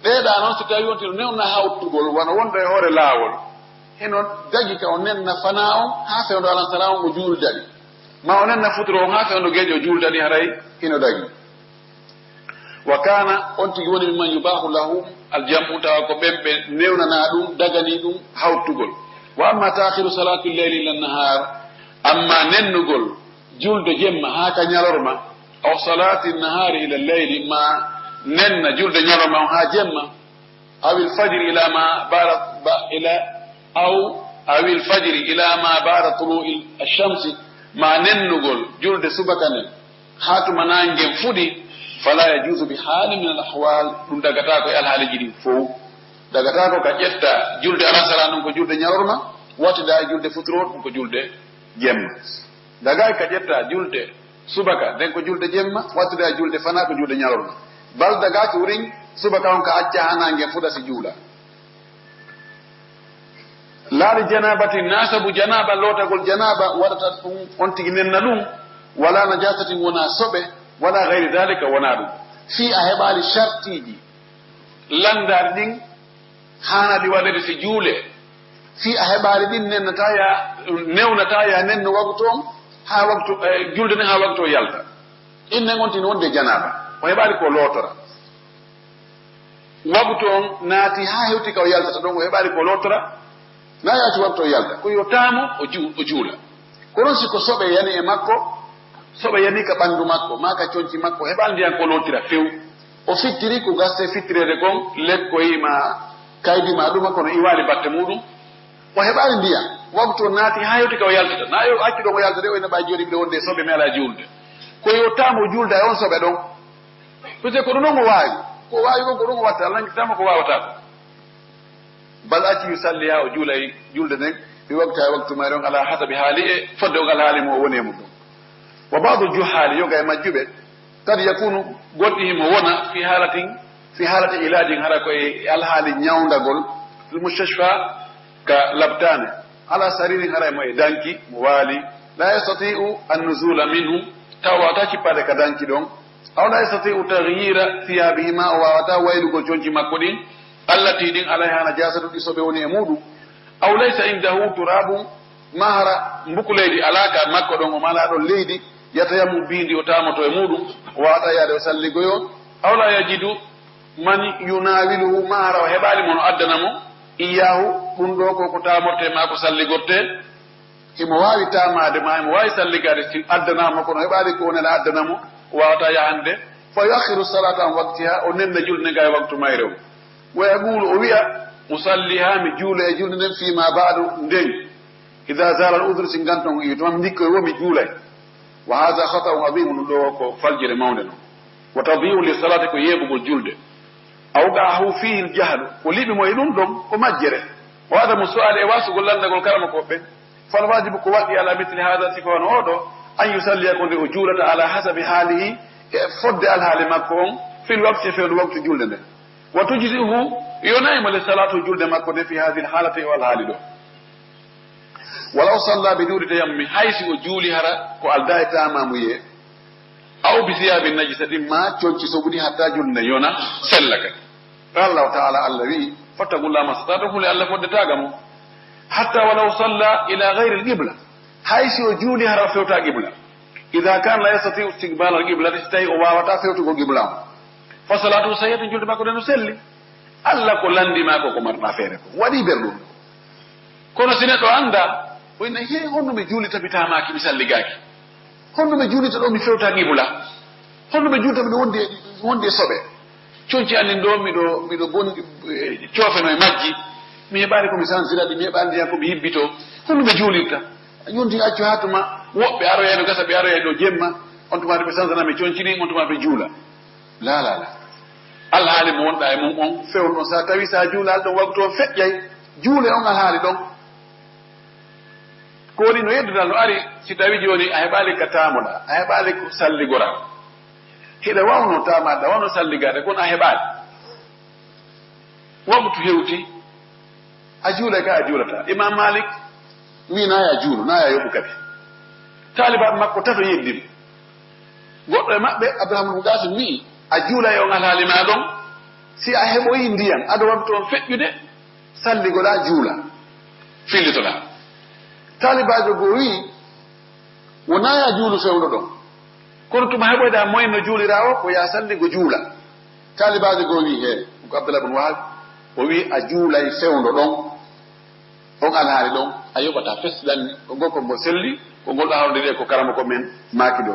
ɗeeɗa noon si tawi wonti no newna hawtugol wano wonɗo e hoore laawol heno dagi ka o nenna fana on haa fewndo alansara on o juuldaɗi ma o nenna futuro on haa fewndo geeƴe o juuldaɗi haray hino dagi wa kana on tigi woni mimman yubahu lahum aljam'u tawa ko ɓen ɓe newnana ɗum dagani ɗum hawtugol wa amma ta'khiru salatu lleyli ila nahar amma nennugol julde jemma haa ka ñalorma aw salati nahari ila lleyli ma nenna julde ñalorma on haa jemma aw ilfajri ila ma aw ilfajri ila ma ba'da tulu'i alshamsi ma nennugol julde subaka nden haa tuma nangen fuɗi fala yajuzu bi halin min al ahwal ɗum dagata ko e alhaaliji ɗin fof dagata ko ka ƴetta julde alansara ɗum ko julde ñalorma wattida e julde futuro ɗum ko julde jemma daga ka ƴetta julde subaka nden ko julde jemma wattida e julde fana ko julde ñalorma bal daga ko wurin subaka on ka acca ha nangen fuɗa si juula laali janabati nasabu janaba lootagol janaba waɗata ɗum on tigi nenna ɗum wala najasatin wona soɓe wala gayri dalika wona ɗum fi a heɓali chartiji landari ɗin hanaɗi waɗede si juule fi a heɓali ɗin newnata ya nenno waktu on ha waktu julde nden ha waktu o yalta innen on tin wonde janaba o heɓali ko lootora waktu on naati ha hewti ka o yaltata ɗon o heɓali ko lootora na yaati waktu o yalta ko yo taamo o juula konon siko soɓe yani e makko soɓe yani ka ɓanndu makko ma ka coñci makko heɓal ndiyan ko lootira few o fittiri ko gaste fittirede kon lekkoyi ma kaydi ma ɗuma kono iwaali batte muɗum o heɓali ndiyan waktu o naati ha hewti ka o yaltata na yo accu ɗon o yalta de o ene ɓa joni ɓe wonde soɓe mi ala julde ko yo taamo julda e on soɓe ɗon peut être ko ɗum noon o waawi ko waawi ko ɗum watta Allah tama ko wawata bal acci yusalliha o juulay julde nden fi waktu may ɗon ala hasabi haali e fodde o ngal haali mo woni e mum ɗum wa badu juhali yoga e majjuɓe kad yakunu goɗɗi himo wona fi halati ilajin hara koye alhaali ñawdagol fil mustashfa ka labtane ala sariri hara mo e danki mo waali la yastatiu an nuzula minhu taw wawata cippade ka danki ɗon aw la yastatiu taghyira thiyabihima o wawata waylugol jonci makko ɗin allati ɗin alayha najasatu ɗi soɓe woni e muɗum aw laysa indahu turabu mahara mbukuleydi alaka makko ɗon o mala ɗon leydi yatayamu bindi o tamoto e muɗum o wawata yaade o salligoyo aw la yajidu man yunawiluhu mahara o heɓali mono addana mo iyahu ɗum ɗo koko tamorte ma ko salligorte imo wawi tamade ma imo wawi salligade si addanama kono heɓali ko onela addana mo o wawata yahande fa yuakhiru salata an waktiha o nenda julde nga e waktu mayre o wa yaqulu o wiya usalliha mi juula e julde nden fima ba'du nden ida zala al udre si ganton iyo tomam ndikkoye wo mi juulay wa hada khata'un adimu ɗum ɗo ko faljire mawde noon wa tadiu li salati ko yeɓugol julde aw gaahu fihi l jahlu ko liɓi mo e ɗum ɗon ko majjere o adamu su'ali e wasugol landagol karama koɓɓe fal wajibu ko waɗɗi ala mithli hada sifa on oɗo an yusalliya ko nde o juulata ala hasabi haalihi e fodde alhaali makko on fil wakti fewɗo waktu julde nden wa tujzi'uhu yonaymo le salatu julde makko nde fi hadi l haalati o alhaali ɗo walaw salla bi duuri tayammi haysi o juuli hara ko alda e tamamu ye aw bi siyabi najisatin ma conci soɓuɗi hatta julde nde yona sella kadi allahu taala allah wi fattagullaha mastata'tum hule allah foddetaga mo hatta walaw salla ila gayri l qibla haysi o juuli hara o fewta qibla ida kana la yastatiu istiqbal al qiblati so tawi o wawata fewtugo qibla o fa salatu sayyatun julde makko nden o selli allah ko landima ko marɗa feere ko waɗi berɗum kono si neɗɗo anda o inna he honno mi juulita mi tamaki mi salligaki honno mi juulita ɗo mi fewta qibla honno mi juulita miɗo wondi e soɓe conci annin ɗo miɗo bondi coofeno e majji mi heɓani komi sansiraɗi mi heɓani ndiyan komi hibbito honno mi juulirta yonti accu ha tuma woɓɓe aroyano gasa ɓe aroya ɗo jemma on tumata ɓe sansanami concini on tuma ɓe juula la allah haali mo wonɗa e mum on fewno ɗon sa tawi sa juulal ɗon waktu on feƴƴay juule on alhaali ɗon ko woni no yedduɗal no ari si tawi joni a heɓali ka tamoɗa a heɓali ko salligora hiɗa wawno tamaɗa wawno salligade kono a heɓali waktu hewti a juulay ka a juulata imam malik wi naya juulu naya yoɓu kadi talibaɓe makko tato yeddimi goɗɗo e maɓɓe abdourahmane gasim wi a juulay on alhaali ma ɗon si a heɓoyi ndiyan aɗa waktu on feƴƴude salligoɗa juula fillitoɗa talibajo goo wi wonaya juulu fewɗo ɗon kono tuma heɓoyɗa moyen no juulira o ko ya salligo juula talibajo goo wi he ko abdoulah bne wahab o wi a juulay fewɗo ɗon on alhaali ɗon a yoɓata fesɗanni ko ngol ko ngo selli ko ngol ɗo hawrde ko karama ko men maaki ɗo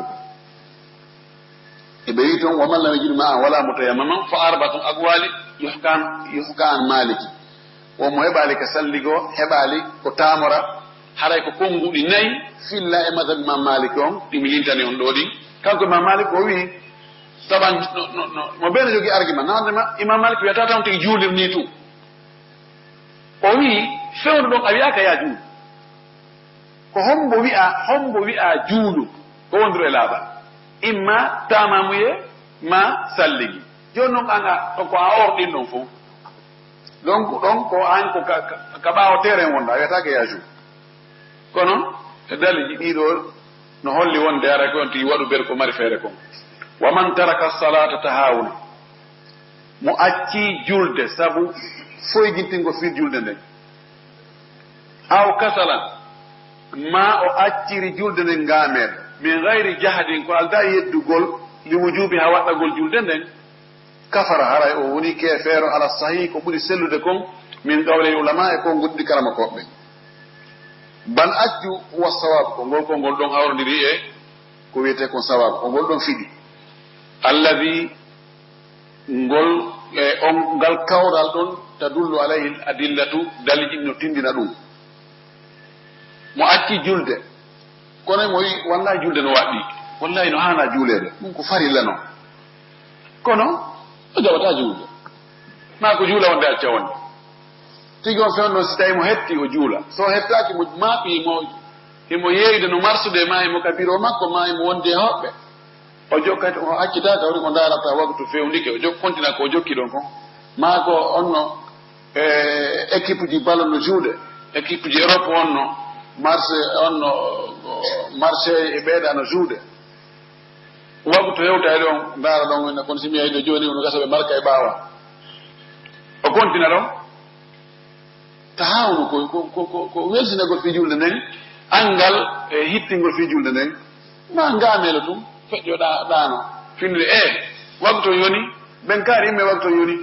eɓe wi toon waman lam yajid ma'an wala mutayammaman fa arbatun aqwali yuhka an maliki wonmo heɓali ka salligo heɓali ko tamora haray ko konnguɗi nayi filla e madhab imam maliki on ɗimi lintani on ɗo ɗin kanko imam malik o wi saban mo ɓeene jogui argument nawdema imam malik wiyata tan tigi juulirni tu o wi fewdo ɗon a wiyaka ya juulu ko hombo wi'a juulu ko wondiro e laaɓal imma tamamuye ma salligi joni noon anga ko a orɗin ɗon fof donc ɗon ko an ko ka ɓaawo terrain wonɗa a wiyatake ya juulu kono e daliji ɗiɗo no holli wonde ara ko on tigi waɗu ber ko mari feere kon wa man taraka salata tahawuna mo acci julde sabu foygintingo fir julde nden aw kasalan ma o acciri julde nden ngameɗo min gayri jahadin ko alda yeddugol li wujubi ha waɗɗagol julde nden kafara haray o woni keefeero ala sahih ko ɓuri sellude kon min qawle ulama e ko goɗɗi karama koɓɓe bal accu wa sawabu ko ngol ɗon hawrodiri e ko wiyete kon sawabu ko ngol ɗon fiɗi alladi ngol on ngal kawral ɗon tadullu alayhi adillatu daliji no tindina ɗum mo acci julde kono mo wi wallahi julde no waɗɗi wallahi no hana juulede ɗum ko farilla noon kono o jabata juulde ma ko juula wonde acca wonde tigi on fewno si tawi mo hetti o juula so hettaki mo maaɓi himo yeeyde no marsude ma himo kabiro makko ma himo wonde hoɓɓe o jokkati o accitaka woni ko darata waktu fewndike o kontina ko jokki ɗon kon ma ko onno équipe ji ballon no juuɗe équipe ji Europe onno marché e ɓeeɗa no juuɗe waktu hewtade ɗon ndaara ɗon ene kono simi yeyde joni no gasa ɓe marka e ɓaawa o kontina ɗon tahawnu ko welsinagol fi julde nden angal e hittingol fi julde nden ma ngaamelo tum feƴƴo ɗaano finnude waktu yoni ɓen kaari imme waktu yoni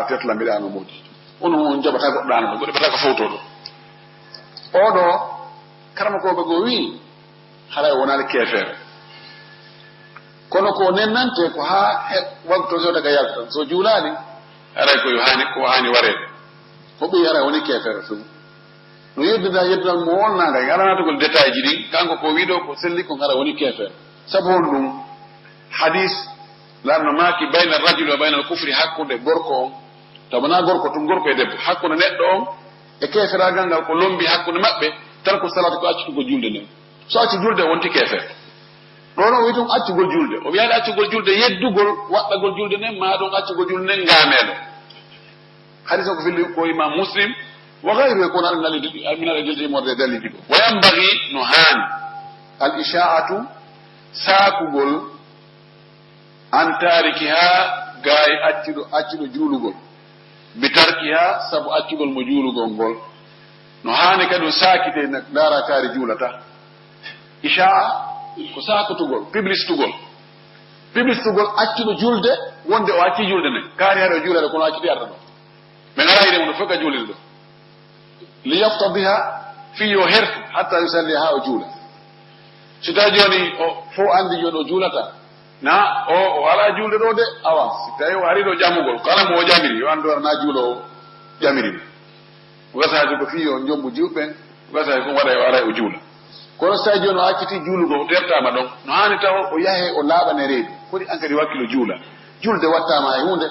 tetla mbiɗano moodi on jaɓata goɗɗo ɗaano ɗo goɗɗo ɓata ko fowtoɗo oɗo karama koɓe go wi haray wonani keefere kono ko nennante ko ha waktu hewtaga yalta tan so juulani aray ko hani warede ko ɓi aray woni keefere tum no yeddudal mo wonnaga alanatagol détail ji ɗin kanko ko wiɗo ko selli ko gara woni keefere sabu hon ɗum hadis lanno maaki bayna rajuli wa bayna al kufri hakkude gorko on tawona gorko tum gorko e debbo hakkude neɗɗo on e keeferagal ngal ko lombi hakkude maɓɓe tan ko salata ko accutugol julde nden so acci julde wonti keefere ɗon o wi tum accugol julde o wiyaade accugol julde yeddugol waɗɗagol julde nden ma ɗum accugol julde nden ngaameɗo hadis o ko filli ko imam muslim wa gayru e kono min aɗa deldi morde dalidi ko wa yambagi no haani al isha'atu saakugol an tarikiha gaay accuɗo juulugol bi tarkiha sabu accugol mo juulugol ngol no haani kadi o saakite ndaara kaari juulata isha'a ko saakotugol publicitugol accuɗo julde wonde o acci julde nden kaari haɗo juulade kono acciti arta ɗo ɓe ngara yiɗe mo fof ka juulide ɗo li yaftadiha fi yo hertu hatta yusalli ha o juula so tawi joni o fo andi joni o juulata na o ala julde ɗo de awa si tawi o ari ɗo ƴamugol kala mo o ƴamiri yo andu na juulo ƴamirimo gasaji ko fi yo jommu juɓɓen gasaji ko waɗa o ara o juula kono so tawi joni o acciti juulugo o tertama ɗon no hani taw o yahe o laaɓane reedu kodi ankadi wakkilo juula julde wattama e hunde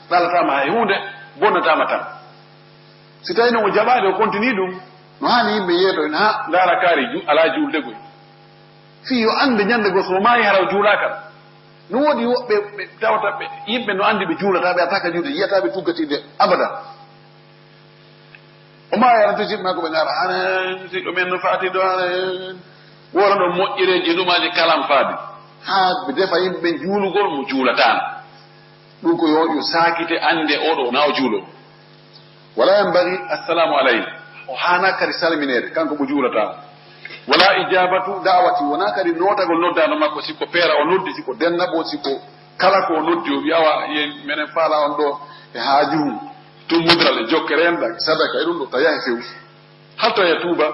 ɗalatama e hunde bonnatama tan si tawi noon o jaɓaade o continue ɗum no hani yimɓe yeeto en ha ndaara kaari ala juulde goy fii yo annde ñande goo so maayi hara o juulakal no woodi woɓɓe ɓe tawata ɓe yimɓe no anndi ɓe juulata ɓe attaka juulde yiyataɓe tuggatiide abada o maayi ara tosiɓe ma ko ɓe ngara hane siɗɗo men no faati ɗo hane wora ɗo moƴƴireji ɗumaji kalam faadi haa ɓe defa yimɓe ɓen juulugol mo juulatano ɗum ko yo saakite annde oɗo na o juulo wala yambagi assalamu alayhi o hana kadi salminede kanko mo juulatamo wala ijabatu da'wati wona kadi notagol noddano makko sikko peera o noddi sikko dennaɓo sikko kala ko noddi o wiyawa yen minen faala on ɗo e haajum tummudral e jokkere enɗa sadaka e ɗum ɗo ta yahe few halto ya tuuba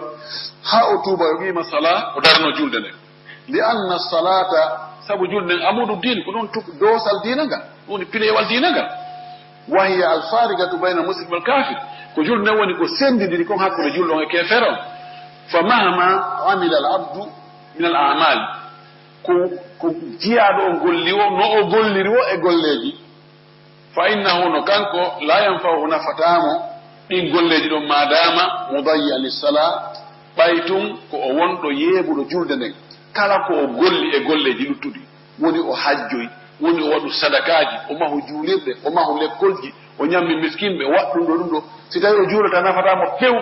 ha o tuuba o wima sala o darno julde nden li anna salata sabu julde nden amudu din ko ɗum dosal dina ngal ɗum pilewal dina ngal wahiya alfarigatu bayna muslim wal kafir ko julde nden woni ko sendidiri kon hakkude julɗo on e kefere on fa mahma amila al abdu min al amal ko jiyaɗo o golli o no o golliri o e golleji fa innahu no kanko la yanfahu nafatamo ɗin golleji ɗon madama mudayya lissala ɓaytum ko o wonɗo yeeɓuɗo julde nden kala ko o golli e golleji luttuɗi woni o hajjoy woni o waɗu sadakaji o mahu juulirɗe o mahu lekkolji o ñammi miskinɓe waɗɗum ɗo ɗum ɗo si tawi o juulata nafatamo few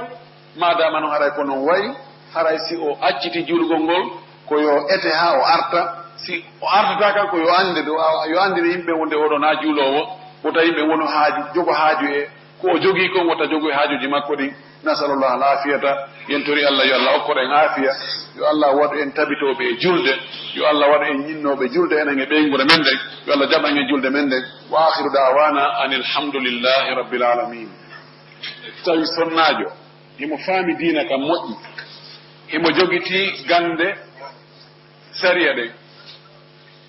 madama noon haray ko noon wayi haray si o acciti juulugol ngol ko yo ete ha o arta si o artata kan ko yo ande ɗo yo andine yimɓe wonde oɗo na juulowo wota yimɓe wono haaju jogo haaju e ko o jogii kon wota jogo e haajuji makko ɗin nasalullah al afiyata yen tori allah yo allah okkoɗen aafiya yo allah waɗu en tabitoɓe e julde yo allah waɗu en ñinnoɓe julde enen e ɓeygure men nden yo allah jaɓan e julde men nden wa akhiru dawana an alhamdulillahi rabbil alamin tawi sonnajo himo faami diina kam moƴƴi himo jogiti gande sariya ɗen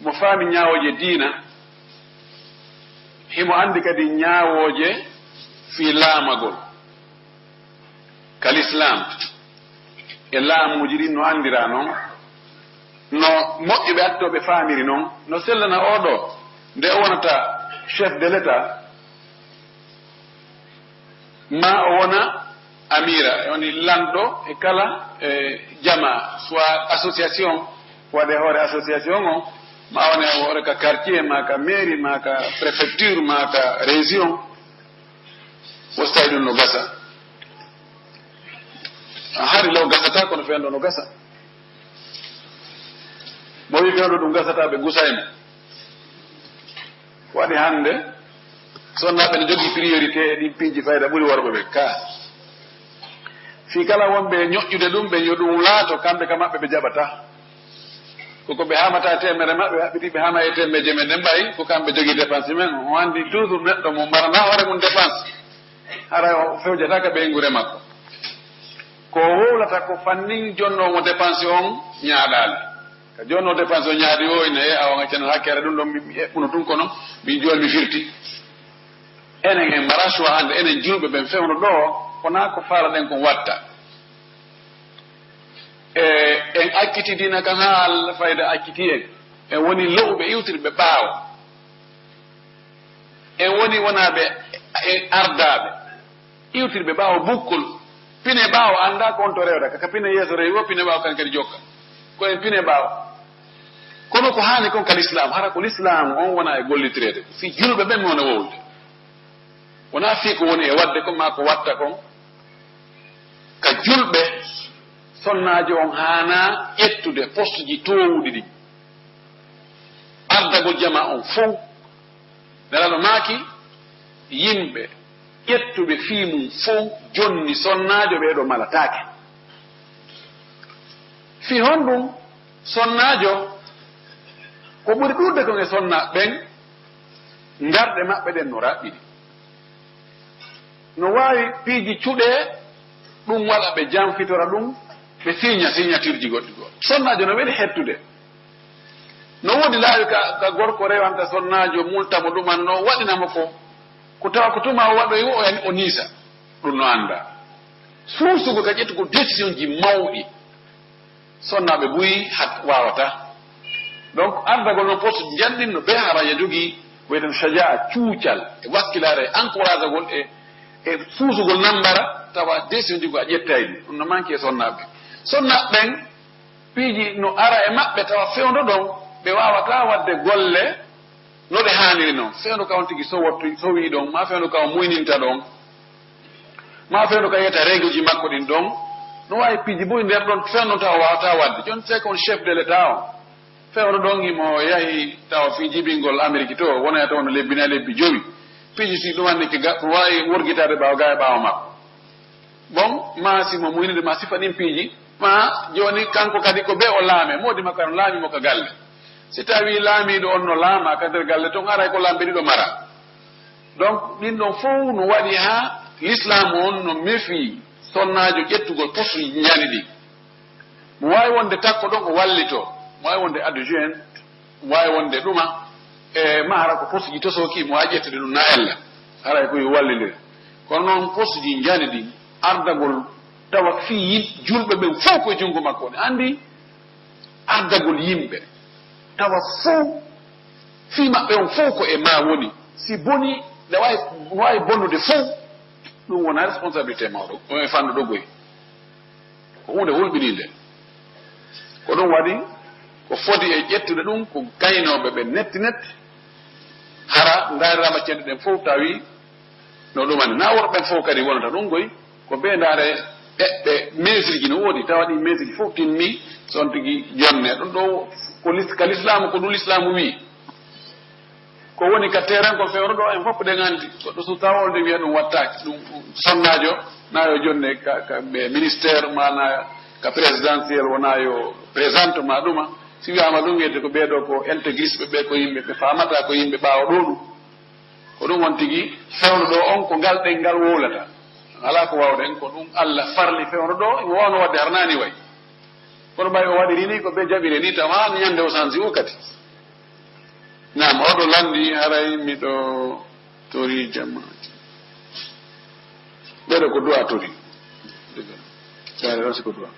mo faami ñaawoje diina himo andi kadi ñaawoje fi laamagol kalislam e laamuji ɗin no andira noon no moƴƴuɓe attoɓe faamiri noon no sellana oɗo nde o wonata chef de l'état ma wona amira woni lanɗo e kala jama soit association waɗe hoore association o ma wone hoore ka quartier ma ka mairie ma ka préfecture ma ka région woso tawi ɗum no gasa hari law gasata kono fenɗo no gasa mo wi fewɗo ɗum gasata ɓe gusa en waɗi hannde sonnaɓe ne jogii priorité e ɗin piiji fayda ɓuri worɓe ɓe ka fii kala wonɓe ñoƴƴude ɗum ɓe yo ɗum laato kamɓe ka maɓɓe ɓe jaɓata koko ɓe hamata temere maɓɓe haɓɓiti ɓe hama e temmeje men ɗen mbayi ko kamɓe jogii dépense men o anndi toujours neɗɗo mo mbarana hoore mum dépense hara o fewjataka ɓeygure makko ko wowlata ko fannin jonnomo dépense on ñaaɗaali ka jonno dépense o ñaaɗi o ine e awa gaccana hakkere ɗum ɗon mi eɓɓuno tun kono min jooni mi firti enen en mara choix hannde enen julɓe ɓen fewno ɗo kona ko faala ɗen kon watta en akkiti dina kan ha Allah fayda akkiti en woni lowɓe iwtirɓe ɓaawo en woni wonaɓe ardaaɓe iwtirɓe ɓaawo bukkol pine ɓaawo annda ko on to rewta kaka pine yeeso rewi wo pine ɓaawo kan kadi jokka ko en pine ɓaawo kono ko haani kon ka l'islam hara ko l'islam on wona e gollitirede si julɓe ɓen mi wona wowde wona fii ko woni e wadde ko ma ko watta kon ka julɓe sonnajo on haana ƴettude poste ji towuɗi ɗi ardagol jama on fof nelaɗo maaki yimɓe ƴettuɓe fii mum fof jonni sonnajo ɓeeɗo malataake fii honɗum sonnajo ko ɓuri ɗurde kon e sonna ɓen ngarɗe maɓɓe ɗen no raɓɓiɗi no waawi piiji cuɗee ɗum waɗa ɓe janfitora ɗum ɓe signature ji goɗɗi goo sonnajo no weɗi hettude no woodi laawi ka gorko rewanta sonnajo multamo ɗuman no waɗinamo ko tawa ko tuma o waɗoy o niisa ɗum no annda suusugo ka ƴettugo décision ji mawɗi sonnaɓe buyi hat wawata donc ardagol noon poste janɗinno ɓe haraja jogii wiyeten sadia cuucal e wakkilare encourage agol e suusugol nambara tawa décision ji go a ƴettayɗi ɗum no manque e sonnaɓe ɓen piiji no ara e maɓɓe tawa fewndo ɗon ɓe wawata wadde golle no ɗe haaniri noon fewndo ka on tigi sowi ɗon ma fewndo ka o muyninta ɗon ma fewndo ka yiyata règle ji makko ɗin ɗon no wawi piiji boyi nder ɗon fewndo tawa wawata wadde joni c'est qu'on chef de l'état o fewndo ɗon imo yahi tawa fi jibingol amérique to wonaya taw no lebbina lebbi jowi piiji si ɗum anni wawi worgitade ɓaawa ga e ɓaawa makko bon ma simo muynide ma sifa ɗin piiji ma joni kanko kadi ko ɓe o laame modi makko no laamimo ka galle si tawi laamiɗo on no laama ka nder galle ton aray ko lamɓe ɗiɗo mara donc ɗin ɗon fof no waɗi ha l'islam on no mefi sonnajo ƴettugol poste ñani ɗi mo wawi wonde takko ɗon ko wallito mo wawi wonde adjoint mo wawi wonde ɗuma e ma hara ko poste ji tosoki mo wawi ƴettude ɗum na ella haray koye wallidire kono noon poste ji ñani ɗi ardagol tawa fii julɓe ɓen fof koye junngo makko ne anndi ardagol yimɓe tawa fof fii maɓɓe on fof ko e ma woni si boni ne wawi bonnude fof ɗum wona responsabilité mawɗo ɗum e fanndo ɗogoy ko hunde hulɓininde ko ɗum waɗi ko foti e ƴettude ɗum ko gaynooɓe ɓe netti hara ndaarirama cenɗe ɗen fof tawi no ɗumani na worɓe ɓen fof kadi wonata ɗum goy ko ɓe ndaare ɓeɓɓe mesre ji no woodi tawa ɗi mesre ji fof timmi son tigi jonne ɗum ɗo ka l'islamu ko ɗum l'islamu wi ko woni ka terrain ko fewno ɗo en fof ɗen anndi goɗɗo so tawolde wiya ɗum wattaki ɗum sonnajo nayo jonne ɓe ministére mana ka présidentiel wona yo présente ma ɗuma si wiyama ɗum wiyete ko ɓeeɗo ko intégriste ɓe ko yimɓe ɓe famata ko yimɓe ɓaawa ɗo ɗum ko ɗum won tigi fewno ɗo on ko ngal ɗen ngal wowlata ala ko wawɗen ko ɗum Allah farli fewno ɗo imo wawno wadde harnani way kono ɓay o waɗiri ni ko ɓe jaɓire ni tawa ñande o sansi o kadi nam oɗo landi haray miɗo tori jamaji ɓeɗo ko duwa tori ɗon siko duwa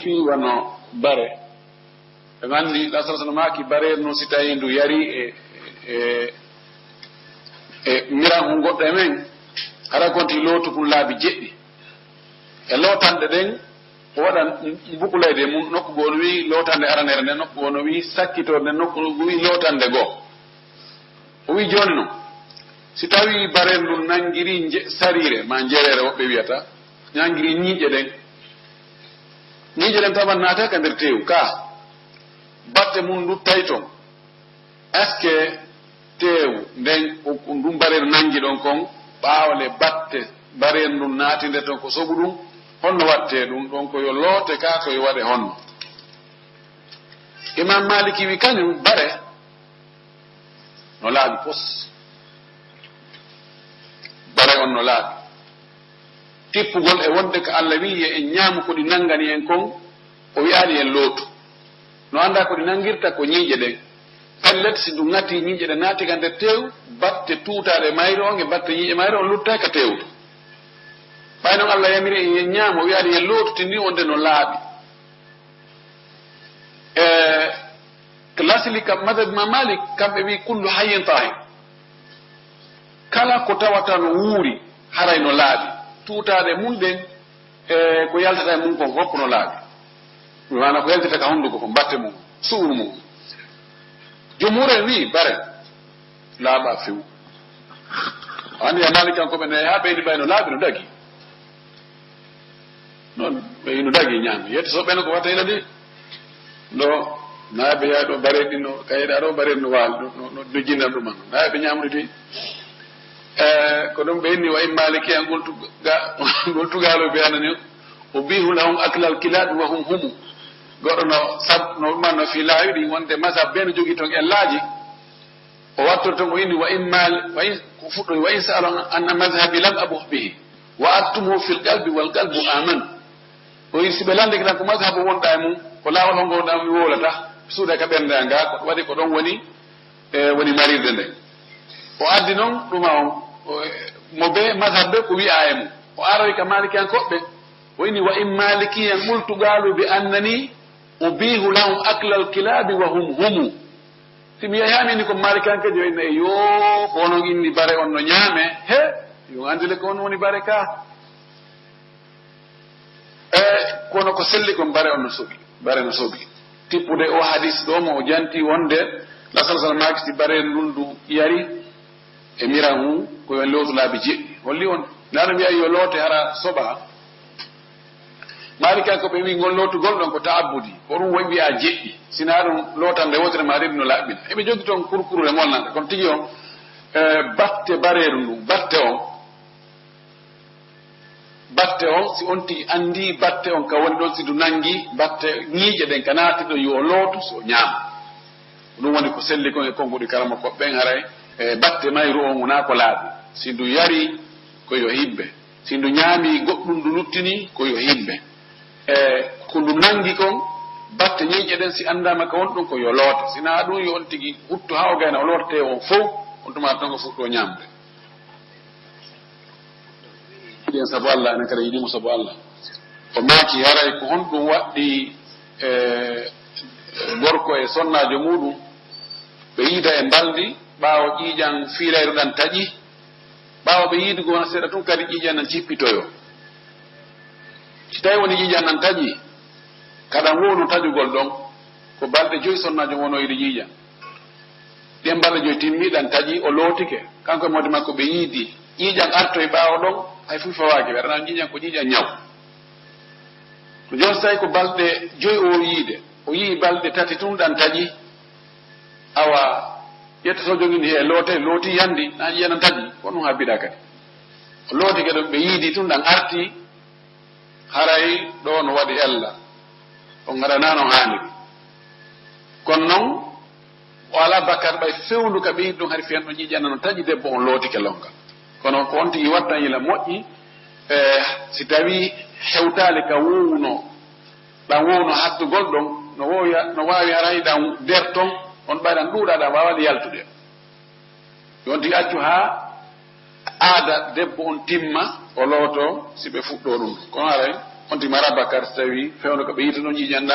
fi wano bare e gandi la sallallahu maki bare no sitayi ndu yari e miran goddo men hara gonti lotu kun laabi jeddi e lotande den o wadan bukulayde mum nokku go no wi lotande aranere nden nokku go no wi sakkito nden nokku wi lotande go o wi joni no si tawi bare ndu nangiri sarire ma jerere wobbe wiata nangiri nyije den taban naata ka nder tew ka batte mum du tayton est-ce que tew nden ndum bare nangi don kon baawle batte bare ndu naatinde ton ko sobu dum honno watte dum don ko yo lote ka ko yo wade honno imam maliki wi kanyum bare no laabi pos bare on no laabi tippugol e wonde ko Allah wi e nyaamu ko di nangani en kon o wi'ani en lotu no anda ko di nangirta ko nyiije den pellet si du ngati nyiije de naati kan de tew batte tuutaade mayro nge batte nyiije mayro on lutta ka tew bayno Allah yamiri en nyaamu o wi'ani en lotu tindi wonde no laabi klasili kam madhab ma malik kambe wi kullu hayyin tahir kala ko tawata no wuuri haray no laabi tuutaade mun den ko yaltata mun ko hokko no laabi wana ko yaltata ka hondugo ko batte mum suuru mum jumure wi bare laaba few andi malik kan ko be ne ha be di bayno laabi no dagi non be no dagi nyam yet so ben ko wata ila di do naabe ya do bare dino kayda do bare no wal no do jinam dum man naabe nyamru di ko dum be ni way maliki an goltu galo be anani ubihu lahum aklal kilab wa hum godono sab no man fi laayidi wonde mazhab ben jogi ton en laaji o watto ton o inni wa immal wa in fuddo wa in sa'alan an mazhabi lam abuh bihi wa attumu fil qalbi wal qalbu aman o yin sibelande kan ko mazhabu wonda mum ko lawol hongo da mi wolata suuda ka benda nga ko wadi ko don woni woni maride nde o addi non duma mo be mazhab be ko wi ayemu o arawi ka malikiyan kobbe o inni wa in malikiyan qultu galu bi annani ubihu lahum akla al-kilab wa hum timi yahami ni ko malikiyan ke joyna yo wono inni bare on no nyame he yo andile ko on woni bare ka kono ko selli ko bare on no sobi bare no sobi tippude o hadis do mo janti wonde la sallallahu alaihi wasallam bare ndundu yari e miramu ko yon lotu laabi jeddi holli on nana mi ayo lote hara soba malika ko be wi ngol lotu gol don ko ta'abbudi ko dum wonbi a jeddi sinarum lotande wotere ma redno laabina e be jogi ton kurkuru e molnande kon tigi on batte bareru ndu batte on si on ti andi batte on ka woni do si du nangi batte nyiije den kanati do yo lotu so nyam dum woni ko selli ko e kongudi karama ko ben haray batte mayru on wona ko laabi sindu yari ko yo hibbe sindu nyaami goddum du luttini ko yo hibbe ko du nangi kon batte nyiije den si andama ka won dum ko yo loota sina dum yo on tigi huttu hawgana o lorte on fof on tuma tan ko fuddo nyamde en sabu Allah en kala yidi mo sabu Allah o maaki haray ko hon dum waddi gorko e sonnajo mudum be yida e baldi baawo jiijan fiilayru dan taji baawo be yiidugo wona seeda tun kadi jiijan nan cippitoyo ci tawi woni jiijan nan taji kada wonu tajugol don ko balde joyi sonnajo wono yidi jiijan den balde joyi timmidan taji o lootike kanko modi makko be yiidi jiijan arto e baawo don hay fu fawaake werana jiijan ko jiijan nyaw to jon say ko balde joyi o yi balde tati tun dan taji awa yetta so jogini he looti yandi na yena taji ko non habida kadi o looti ke be yiidi tun dan arti haray do no wadi ella on ngara nano hani kon non wala bakar bay fewndu ka be do hari fiyan do jiijana no taji debbo on looti ke longa kono ko on tigi watta yila moƴƴi si tawi hewtale ka wuuno dan wuuno hattugol ɗon no wawi haray dan der ton on ɓayɗan ɗuuɗaɗa wawade yaltude yon tigi accu ha aada debbo on timma o looto si ɓe fuɗɗo ɗum kono haray on tigi mara bakar so tawi fewno ko ɓe yita ɗon jiiƴan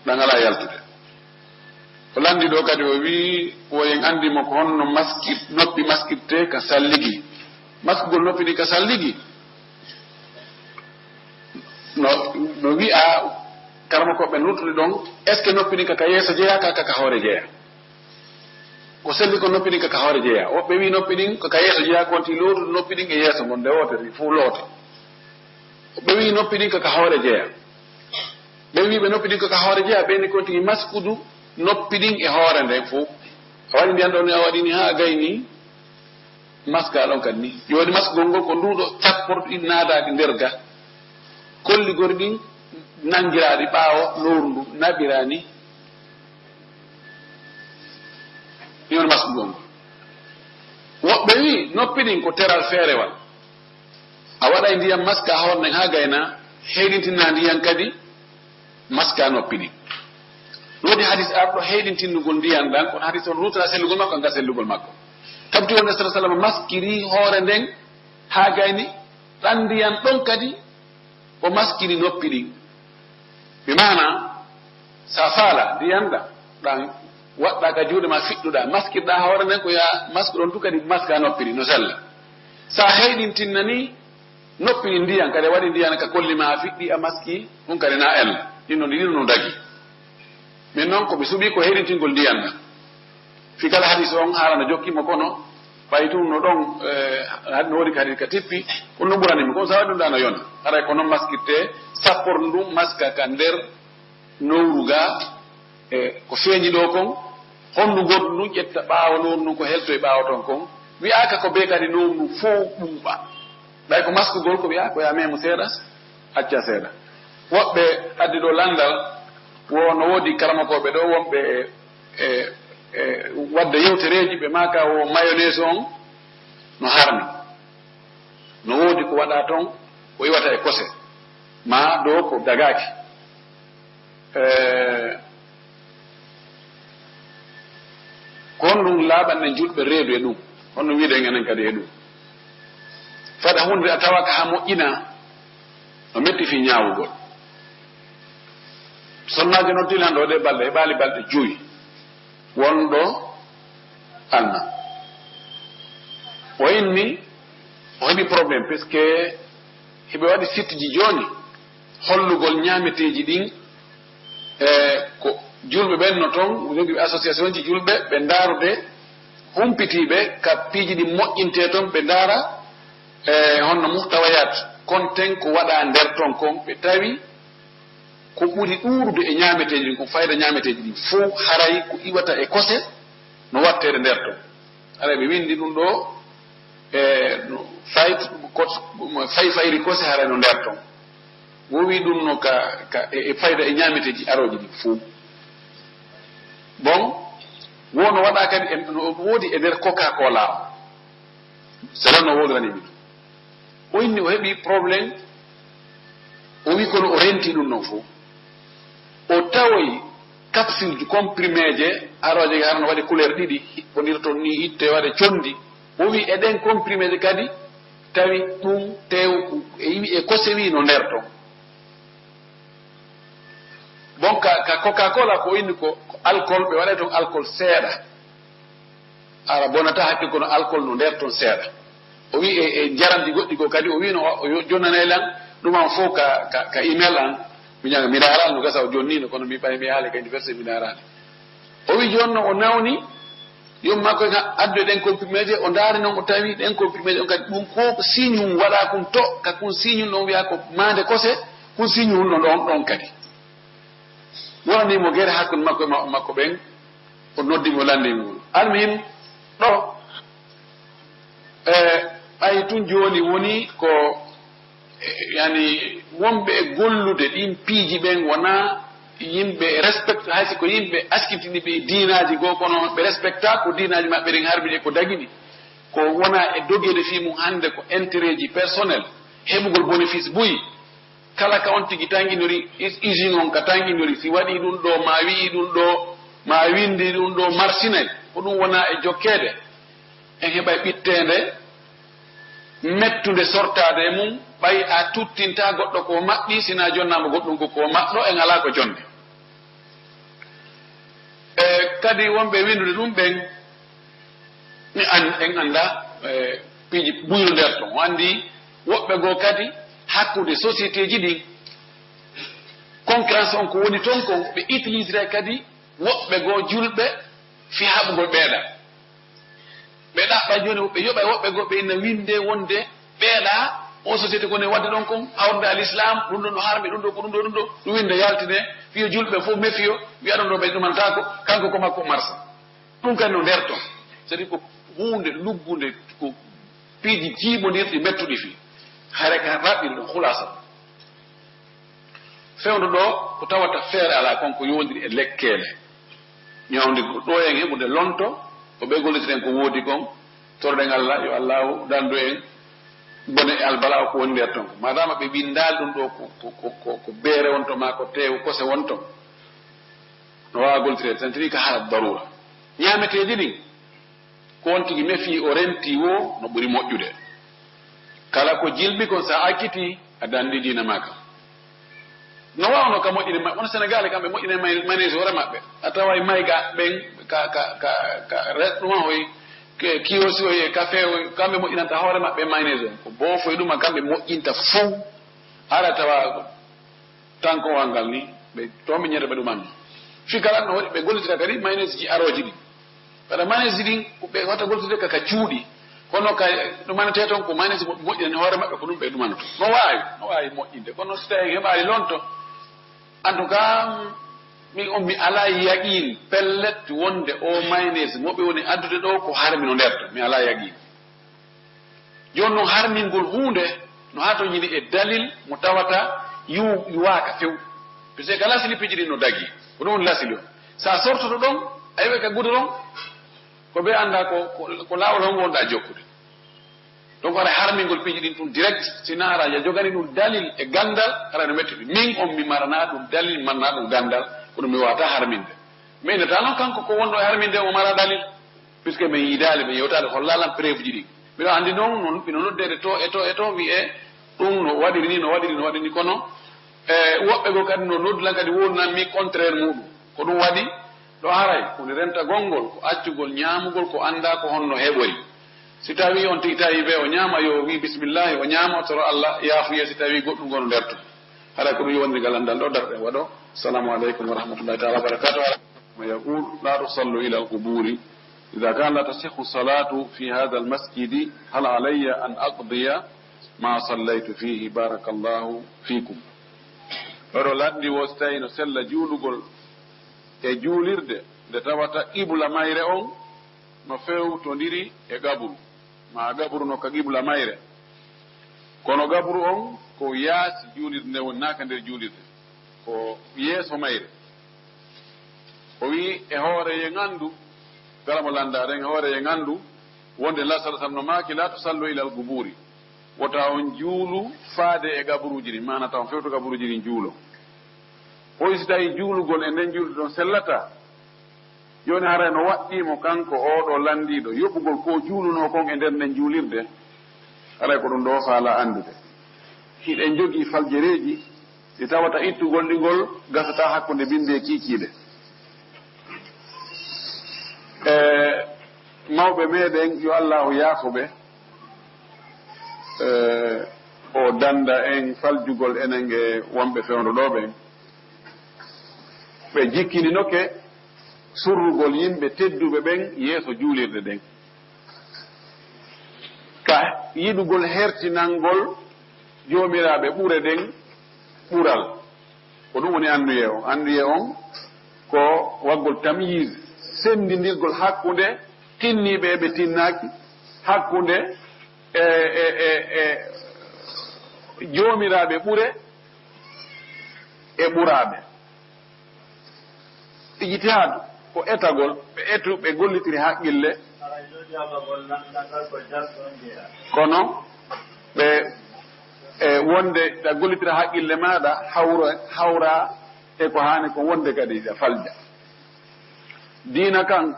ɗan ala yaltude landi do kadi o wi woyen andi mo ko honno maskit noppi maskitte ka salligi maskugol noppi di ka salligi no wi a karama ko be nutri don est ce que noppi di ka yeso jeya ka hore jeya ko selli ko noppi di ka hore jeya o be wi noppi din ka yeso jeya ko ti lotu noppi din e yeso mon de wote fu lote o be wi noppi din ka hore jeya be wi be noppi din ka hore jeya be ni ko ti maskudu noppi din e hoore nden fu awadi mbiyan ɗon a waɗini ha gayni maska ɗon kadi ni joni maskugol ngol ko nduɗo capporɗo ɗin naadaɗi nder ga kolligori ɗin nangiraɗi ɓaawo lowru ndu naɓirani ɗiwoni maskugol ngol woɓɓe wi noppi ɗin ko teral feerewal a waɗa ndiyam maska hoore nden ha gayna heɗintinna ndiyan kadi maska noppi ɗin wodi hadis arɗo heydintinnugol ndiyan ɗan kono hadis on rutana sellugol makko anga sellugol makko tabti wonde sa sallam maskiri hoore nden ha gayni ɗan ndiyan ɗon kadi o maskiri noppi ɗin bi mana sa faala ndiyan ɗa ɗan waɗɗa ka juuɗe ma fiɗɗuɗa maskirɗa hoore nden ko ya masku ɗon tu kadi maska noppi ɗin no sella sa heydintinna ni noppi ɗin ndiyan kadi waɗi ndiyan ka kolli ma a fiɗɗi a maski ɗum kadi na ella ɗinno ɗiɗo no dagi min noon ko ɓe suɓi ko heɗintingol ndiyan ɗan fi kala hadis on haalano jokkimo kono ɓay tum no ɗon no woodi ka hadis ka tippi on no ɓuranimi comme sa waɗi ɗum ɗa no yona haray ko noon maskirte sappor ndum maska ka nder nowru ga e ko feeñi ɗo kon hondu goɗɗu ndun ƴetta ɓaawo nowru ndun ko helto e ɓaawo ton kon wiyaka ko ɓe kadi nowru ndu fof ɓuuɓa ɓay ko maskugol ko wiya ko ya memo seeɗa acca seeɗa woɓɓe addi ɗo landal wono woodi karamakoɓe ɗo wonɓe wadde yewtereji ɓe maka o mayonnaise on no harmi no woodi ko waɗa toon ko iwata e kose ma ɗo ko dagaki ko hon ɗum laaɓanɗe juɗɓe reedu e ɗum honno wiiden enen kadi e ɗum faɗa hunde a tawaka ha moƴƴina no metti fi ñaawugol sonnaji noddili han ɗo ɗe balɗe e ɓaali balɗe joyi wonɗo anna o inni o heɓi probléme par ce que heɓe waɗi site ji joni hollugol ñaameteji ɗin ko julɓe ɓen no toon jogiɓe association ji julɓe ɓe ndaarude humpitiɓe ka piiji ɗi moƴƴinte toon ɓe ndaara honno muhtawayat conten ko waɗa nder toon kon ɓe tawi ko ɓuri ɗuurude e ñaameteji ɗin ko fayda ñaameteji ɗin fof haray ko iwata e kose no wattede nder toon haray ɓe windi ɗum ɗo no fayri kose haray no nder toon wowi ɗum no e fayda e ñaameteji aroji ɗin fof bon wono waɗa kadi no woodi e nder coca cola o sala no woodranimi ɗum o inni o heɓi probléme o wi kono o renti ɗum noon fof o tawoy capsule ji comprimé je aroje harno waɗi couleur ɗiɗi wonira toon ni hitte waɗe condi o wi eɗen comprimé je kadi tawi ɗum tew e wi e kose wi no nder toon bon ka coca cola ko inni ko alcool ɓe waɗa toon alcool seeɗa ara bonata hakke kono alcool no nder toon seeɗa o wi e jaranɗi goɗɗi ko kadi o wino o jonnanelan ɗuman fof ka email an mi ñaga minaral no gasa o jonnino kono mi ɓay mi haali kadi verse minarani o wi jonno o nawni yom makko addu ɗen comprimé je o ndaari noon o tawi ɗen comprimé je on kadi ɗum ko signe mum waɗa kum to ka kun signe ɗon wiya ko mande kose kun signe mum no ɗon kadi wonanimo guere hakkude makko ɓen o noddimo landimum almihim ɗo ɓay tun joni woni ko yani wonɓe e gollude ɗin piiji ɓen wona yimɓe respect haysi ko yimɓe askitini ɓe diinaji goo kono ɓe respecta ko diinaji maɓɓe ɗen harmi ɗe ko dagini ko wona e dogede fi mum hande ko intérêt ji personnel heɓugol bénéfice boyi kala ka on tigi tanguinori usine on ka tanguinori si waɗi ɗum ɗo ma wii ɗum ɗo ma windi ɗum ɗo marsinel ko ɗum wona e jokkede en heɓay ɓittede mettude sortade e mum ɓay a tuttinta goɗɗo ko maɓɓi sina jonnama goɗɗum ko maɓɗo en ala ko jonde kadi wonɓe windude ɗum ɓen mi en anda piiji buyru nder ton o andi woɓɓe goo kadi hakkude société ji ɗin concurrence on ko woni toon kon ɓe utilisera kadi woɓɓe goo julɓe fi haɓugol ɓeeɗa ɓe ɗaɓɓa joni ɓe yoɓa woɓɓe goo ɓe inna winde wonde ɓeeɗa o société kone wadde ɗon kon hawrde al islam ɗum ɗon no harmi ɗum ɗo ko ɗum ɗo ɗum winde yaltine fiyo julɓe fof méfio wiya ɗon ɗo ɓe ɗumantako kanko ko makko marsa ɗum kadi no nder ton c'est à dire ko hunde luggude ko piiji jiiɓodirɗi mettuɗi fi hare ka raɓɓiri ɗon hulasa fewndo ɗo ko tawata feere ala konko yondiri e lekkele ñawdi ɗo en heɓude lonto ko ɓe gollitiren ko woodi kon torɗen Allah yo allahu dandu en bone e albala o ko woni nder ton madama ɓe windal ɗum ɗo ko beere wonto ma ko tew kose wonton no wawa gollitire tan tiri ko haala darura ñameteji ɗin ko won tigi mefi o renti wo no ɓuri moƴƴude kala ko jilɓi kon sa akkiti a dandi dina maka no wawno ka moƴƴine wono sénégal kamɓe moƴƴine manage hoore maɓɓe a tawa e mayga ɓen ka ɗuma hoy kiyosi o e café o kamɓe moƴƴinanta hoore maɓɓe mayonnaise o ko boofo e ɗuma kamɓe moƴƴinta fou hara tawa tankowal ngal ni ɓe tomi ñete ɓe ɗumanno fi kala no waɗi ɓe gollitira kadi mayonnaise ji aroji ɗi waɗa mayonnaise ɗin ɓe watta gollitire kaka cuuɗi kono ka ɗumanete toon ko mayonnaise moƴƴinani hoore maɓɓe ko ɗum ɓe ɗumanoto no wawi moƴƴinde kono so tawi heɓali lonto en tout cas mi ala yaqin pellet wonde o mayonnaise moɓe woni addude ɗo ko harmi no nder to mi ala yaqin joni noon harmingol hunde no ha to yiɗi e dalil mo tawata yuwaka few par ce que ka lasili piji ɗin no dagui ko ɗum woni lasili o sa sortoto ɗon a yiɓe ka gude ɗon ko ɓe anda ko lawol hon wonɗa jokkude donc ara harmingol piji ɗin ɗum direct sina ara ya jogani ɗum dalil e gandal ara no mettiɗi min on mi marana ɗum dalil mi marana ɗum gandal ko ɗum mi wawata harminde mais innata noon kanko ko wonɗo e harminde o mara dalil puisque min yidali min yewtade hollalan preuve ji ɗi mbiɗo andi noon noon ɓino noddede to wiye ɗum no waɗiri ni no waɗiri ni kono woɓɓe go kadi no noddulan kadi wonnanmi contraire muɗum ko ɗum waɗi ɗo haray koni renta gongol ko accugol ñamugol ko anda ko honno heɓori si tawi on tigi tawi ɓe o ñaama yo wi bisimillahi o ñaama o toro Allah yaafuye si tawi goɗɗum gono nder to haɗa ko ɗum yowndirigal andal ɗo darɗen waɗo assalamu aleykum wa rahmatullahi taala wa barakatuh ويقول لا تصلوا إلى القبور إذا كان لا تصح الصلاة في هذا المسجد هل علي أن أقضي ما صليت فيه بارك الله فيكم oro landi wostay no sella juulugol e juulirde nde tawata qibla mayre on no fewtodiri e gaburu ma gaburu no ka qibla mayre kono gaburu on ko yaasi juulirde nde wonnaka nder juulirde ko yeeso mayre o wi e hoore ye ngandu kala mo landaren e hoore ye ngandu wonde la sala sam no maaki la tusallu ila al quburi wota on juulu faade e gaburuji ɗin mana taw fewto gaburuji ɗin juulo hoy si tawi juulugol e nden juulde ɗon sellata joni haray no waɗɗimo kanko oɗo landiɗo yoɓugol ko juuluno kon e nder nden juulirde haray ko ɗum ɗo faala andude hiɗen jogii faljereji ɗi tawata ittugol ɗigol gasata hakkude binde e kiikiiɗe mawɓe meɗen yo allahu yaafuɓe o danda en faljugol enen e wonɓe fewndo ɗo ɓen ɓe jikkininoke surrugol yimɓe tedduɓe ɓen yeeso juulirde ɗen ka yiɗugol hertinangol joomiraɓe ɓure ɗen ɓural ko ɗum woni anduye on ko waggol tamyise sendindirgol hakkunde tinniɓe eɓe tinnaki hakkunde joomiraɓe ɓure e ɓuraɓe ijtihadu ko etagol ɓe gollitiri haqqille kono ɓe wonde ɗa gollitira haqqille maɗa hawra e ko hani ko wonde kadi a falja diina kan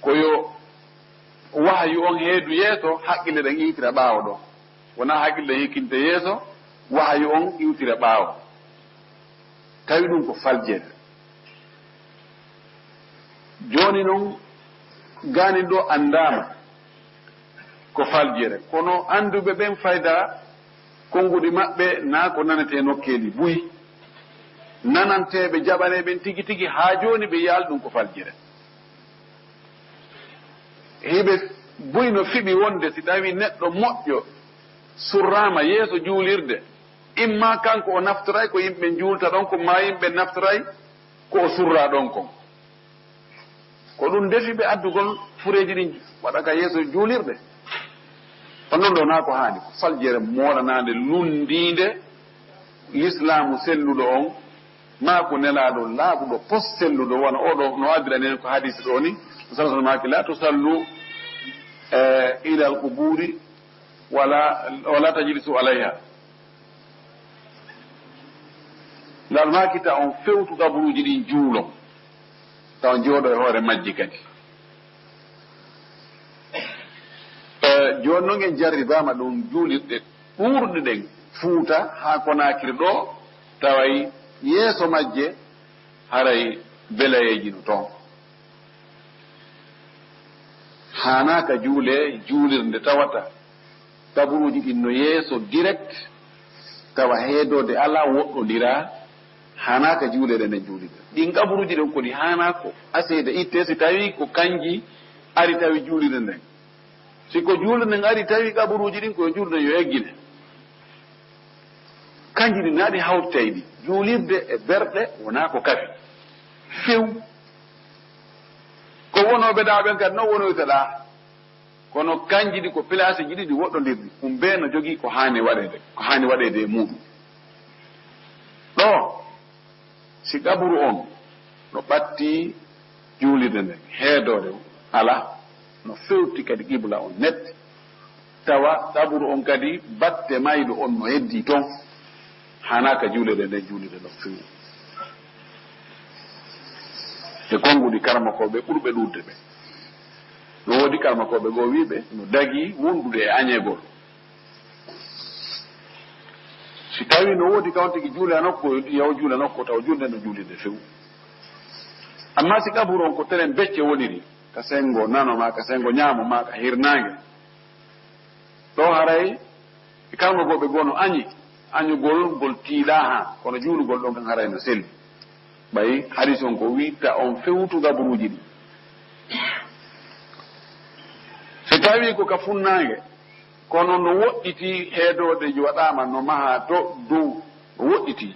koyo wahyu on heedu yeeso haqqille ɗen iwtira ɓaawo ɗo wona haqqille hikkinte yeeso wahyu on iwtira ɓaawo tawi ɗum ko faljede joni non gani ɗo andama ko faljere kono anduɓe ɓen fayda konguɗi maɓɓe na ko nanete nokkeli buyi nananteɓe jaɓaneɓen tigi tigi ha joni ɓe yaal ɗum ko faljere hiɓe buyi no fiɓi wonde si tawi neɗɗo moƴƴo surrama yeeso juulirde imma kanko o naftoray ko yimɓe juulta ɗon ko ma yimɓe naftoray ko o surra ɗon kon ko ɗum defi ɓe addugol fureji ɗin waɗaka yeeso juulirde on ɗon ɗo na ko haani ko faljere moɗanade lundinde l'islamu selluɗo on ma ko nelaɗo laaɓuɗo pos selluɗo wona oɗo no addiranen ko hadise ɗo ni sallallahu maki la tusallu ila al quburi wala tajlisu alayha lal makita on fewtu kaburuji ɗin juulon taw jooɗo e hoore majji kadi joni noon en jarribama ɗum juulirɗe ɓurɗe ɗen fuuta ha Konakiri ɗo taway yeeso majje haray belayeji no toon hanaka juule juulirde tawata kaburuji ɗin no yeeso direct tawa heedode ala woɗɗodira hanaka juulede nde juulide ɗin kaburuji ɗen kodi hanako asede itte si tawi ko kanji ari tawi juulide nden siko juulde nden ari tawi kaburuji ɗin koye juulde yo eggine kanji ɗi naɗi hawtayɗi juulirde e berɗe wona ko kafi few ko wonoɓe ɗaɓen kadi noon wonoytaɗa kono kanji ɗi ko place ji ɗiɗi woɗɗodirɗi ɗum be no jogui ko hani waɗede e muɗum ɗo si kaburu on no ɓatti juulirde nden heedode ala no fewti kadi qibla on netti tawa kaburu on kadi batte mayɗo on no heddi toon hanaka juulede nden juulide no fewi e konguɗi karmakoɓe ɓurɓe ɗudde ɓe no woodi karmakoɓe goo wiɓe no dagi wondude e añegol si tawi no woodi kawn tigi juule a nokku yaw juule nokku taw julde no juulide few amma si kaburu on ko teren becce woniri ka sengo nano ma ka sengo ñaamo ma ka hirnange ɗo haray e karmakoɓe goo no añi añugol ngol tiiɗa ha kono juulugol ɗon kan haray no selli ɓayi hadis on ko witta on fewtu gaburuji ɗi so tawi ko ka funnange kono no woɗɗiti heedode waɗama no maha to dow no woɗɗiti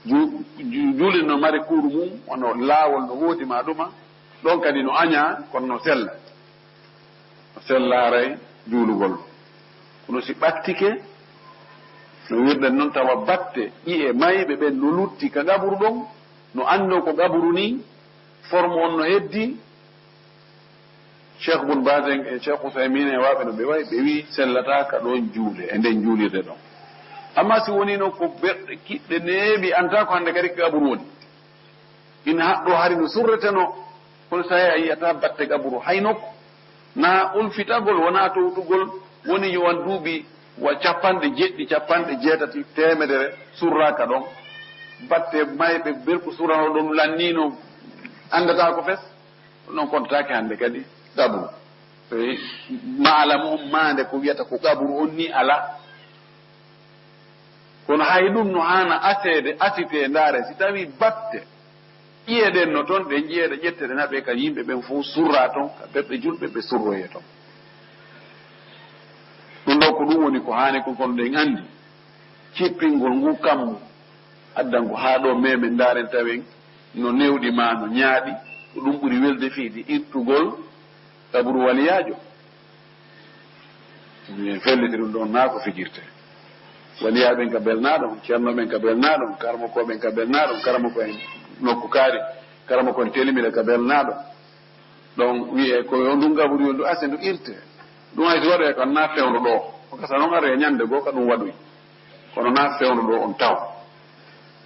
juulde no mari kuuru mum ono laawol no woodima ɗuma ɗon kadi no aña kono no sellaray juulugol kono si ɓattike no wirden noon tawa batte ƴi'e mayɓe ɓen no lutti ka gaburu ɗon no anndo ko gaburu ni forme on no heddi cheikh bun basen e cheikh Ousaymin e waɓe no ɓe wayi ɓe wi sellataka ɗon juule e nden juulirde ɗon amma si woni noon ko berɗe kiɗɗe neeɓi anta ko hannde kadi ko gaburu woni ina haɗɗo hari no surreteno kono so tawi a yiyata batte gaburu hay nokku na ulfitagol wona towtugol woni yo wan duuɓi wa capanɗe jeetati temedere surraka ɗon batte mayɓe berko surrano ɗon lannino andata ko fes ɗon kontaki hannde kadi gaburu maalamu mande ko wiyata ko gaburu on ni ala kono hay ɗum no hana asite ndaare si tawi batte ƴiyeɗen no toon ɗe jiyeɗe ƴetteɗe naɓe ka yimɓe ɓen fof surra toon ka berɗe julɓe ɓe surroye toon ɗum ɗo ko ɗum woni ko hani ko kono ɗen andi cippingol ngu kammu addango haa ɗo meme ndaren tawen no newɗi ma no ñaaɗi ko ɗum ɓuri welde fiiɗi irtugol kaburu waliyajo min felliti ɗum ɗon naa ko fijirte waliyaɓen ka belnaɗon ceernoɓen ka belnaɗon karmakoɓen ka belnaɗon karamako en nokku kaari karamako en telimire ka belnaɗon ɗon wiye koyo ndun gaburu yo ndu ase ndu irte ɗum hay so waɗoye kon na fewno ɗo o kasa noon ara e ñande goo ka ɗum waɗoy kono na fewno ɗo on taw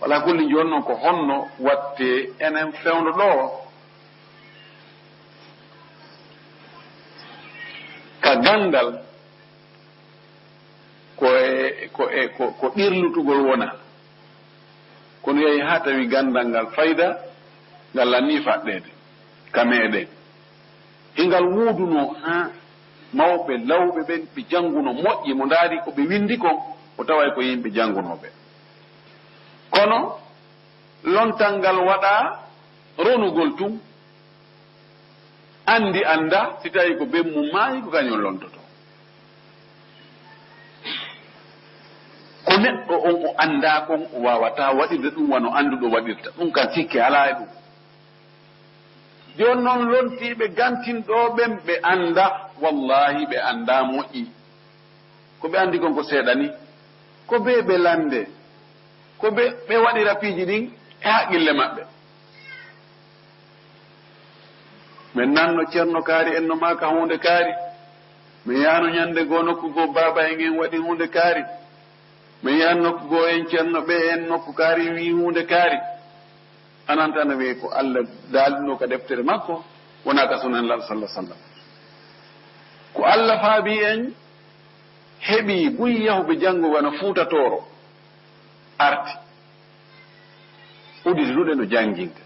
wala kulli joni noon ko honno watte enen fewno ɗo ka gandal ko ɗirlutugol wona kono yehi ha tawi gandal ngal fayda ngal ni faddede kamede hingal wuduno ha mawbe lawbe ben be janguno moƴƴi mo ndaari ko be windi ko o taway ko yimbe jangunobe kono lontangal wada ronugol tum andi anda si tawi ko be mum maayi ko kañum lontoto ko neɗɗo on o anda kon o wawata waɗirde ɗum wano anduɗo waɗirta ɗum kan sikke ala e ɗum joni noon lontiɓe gantinɗoɓen ɓe anda wallahi ɓe anda moƴƴi ko ɓe andi kon ko seeɗani ko ɓe lande ko ɓe waɗira piiji ɗin e haqqille maɓɓe min nanno ceerno kaari en no maka hunde kaari min yano ñande goo nokku goo baba en en waɗi hunde kaari min yan nokku goo en ceerno ɓe en nokku kaari wi hunde kaari anantana wi ko Allah daalino ka deftere makko wona ka sunanlaɗo sallah sallam ko Allah faabi en heɓi buyi yahuɓe janngo no fuutatoro arti udditiɗuɗe no jannginde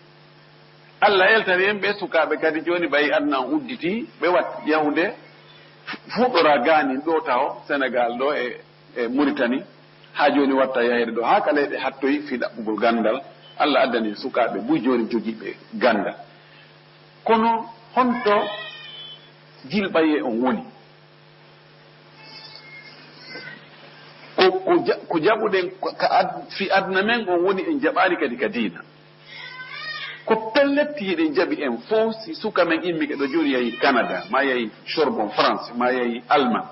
Allah eltani en ɓe sukaɓe kadi joni ɓayi adna udditi ɓe wat yahude fuɗɗora gaani ɗo taw Sénégal ɗo e Mauritanie ha joni watta yahede ɗo ha kaleyɗe hattoyi fi ɗaɓɓugol gandal Allah addani sukaɓe buy joni jogiiɓe gandal kono honto jilɓaye on woni ko jaɓuɗen fi adna men on woni en jaɓani kadi ka diina ko pellettiɗen jaɓi en fof si suka men immike ɗo joni yahi Canada ma yahi Sorbonne France ma yahi Allemagne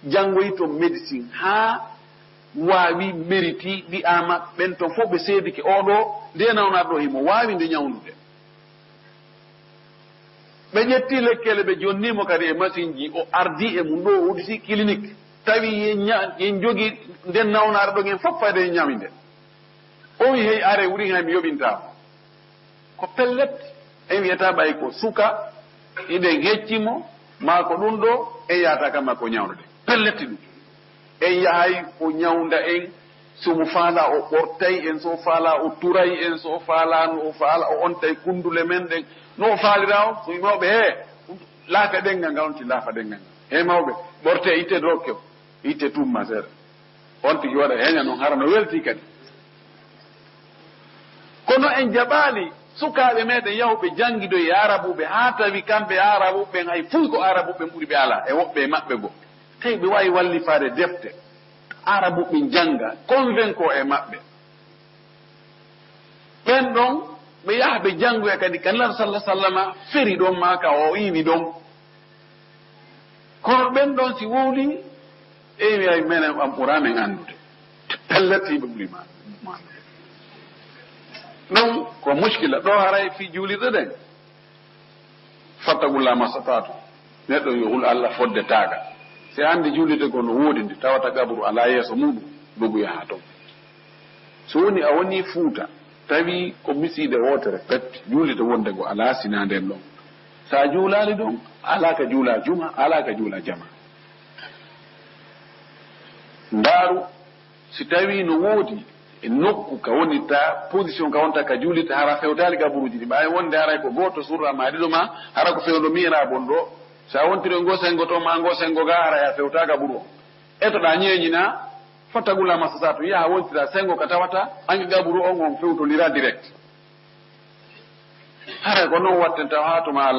janngoyi to médecine ha waawi mériti wi'ama ɓen ton fof ɓe seedike oɗo nde nawnaɗo ɗo himo waawi nde ñawnude ɓe ƴetti lekkele ɓe jonnimo kadi e machine ji o ardi e mum ɗo o udditi clinique tawi yen jogii nden nawnaɗo ɗo gen fof fayde e ñami nde o wi hey are wuri hay mi yoɓintama ko pellet en wiyata ɓay ko suka iɗen heccimo ma ko ɗum ɗo en yahata kam makko ñawnude pelletti ɗum en yahay o ñawnda en somo faala o ɓortay en so faala o turay en so faala no o faala o ontay kundule men ɗen no o faalira o so mawɓe he laaka ɗengal ngal onti laafa ɗengal ngal he mawɓe ɓorte itte dokke itte tumma seeɗa on tigi waɗa heña noon hara no welti kadi kono en jaɓaali sukaaɓe meɗen yahuɓe janngidoye arabuɓe haa tawi kamɓe arabuɓen hay fuy ko arabuɓen ɓuri ɓe ala e woɓɓe e maɓɓe goo tawi ɓe wawi wallifaade defte arabuɓe jannga convainco e maɓɓe ɓen ɗon ɓe yaha ɓe janngoya kadi kanlaɗo sallah sallama feri ɗon ma ka o iwi ɗon kono ɓen ɗon si wowli ewi ay menen ɓam ɓuramen anndude pelletiɓe ɓuri ma ɗum ko muskila ɗo haray fi juulirɗe ɗen fattagulla masatatu neɗɗo yo hul Allah fodde taaga si hannde juulirde ko no woodi nde tawata gabru ala yeeso muɗum dogoya ha toon so woni a woni Fuuta tawi ko misiide wootere pet juulirde wonde go ala sina nden ɗon sa juulali ɗon ala ka juula juma ala ka juula jama ndaaru si tawi no woodi e nokku ka woni ta position ka wonta ka juulirta hara fewtali gaburuji ɗi ɓawi wonde haray ko goto surra ma ɗiɗo ma hara ko fewdo mira bon ɗo sa wontiri ngo sengo to ma ngo sengo ga hara ya fewta gaburu o etoɗa ñeeñina fattagula masasa to yaha wontira sengo ka tawata ange gaburu on on fewtodira direct haray ko noon watten taw ha tuma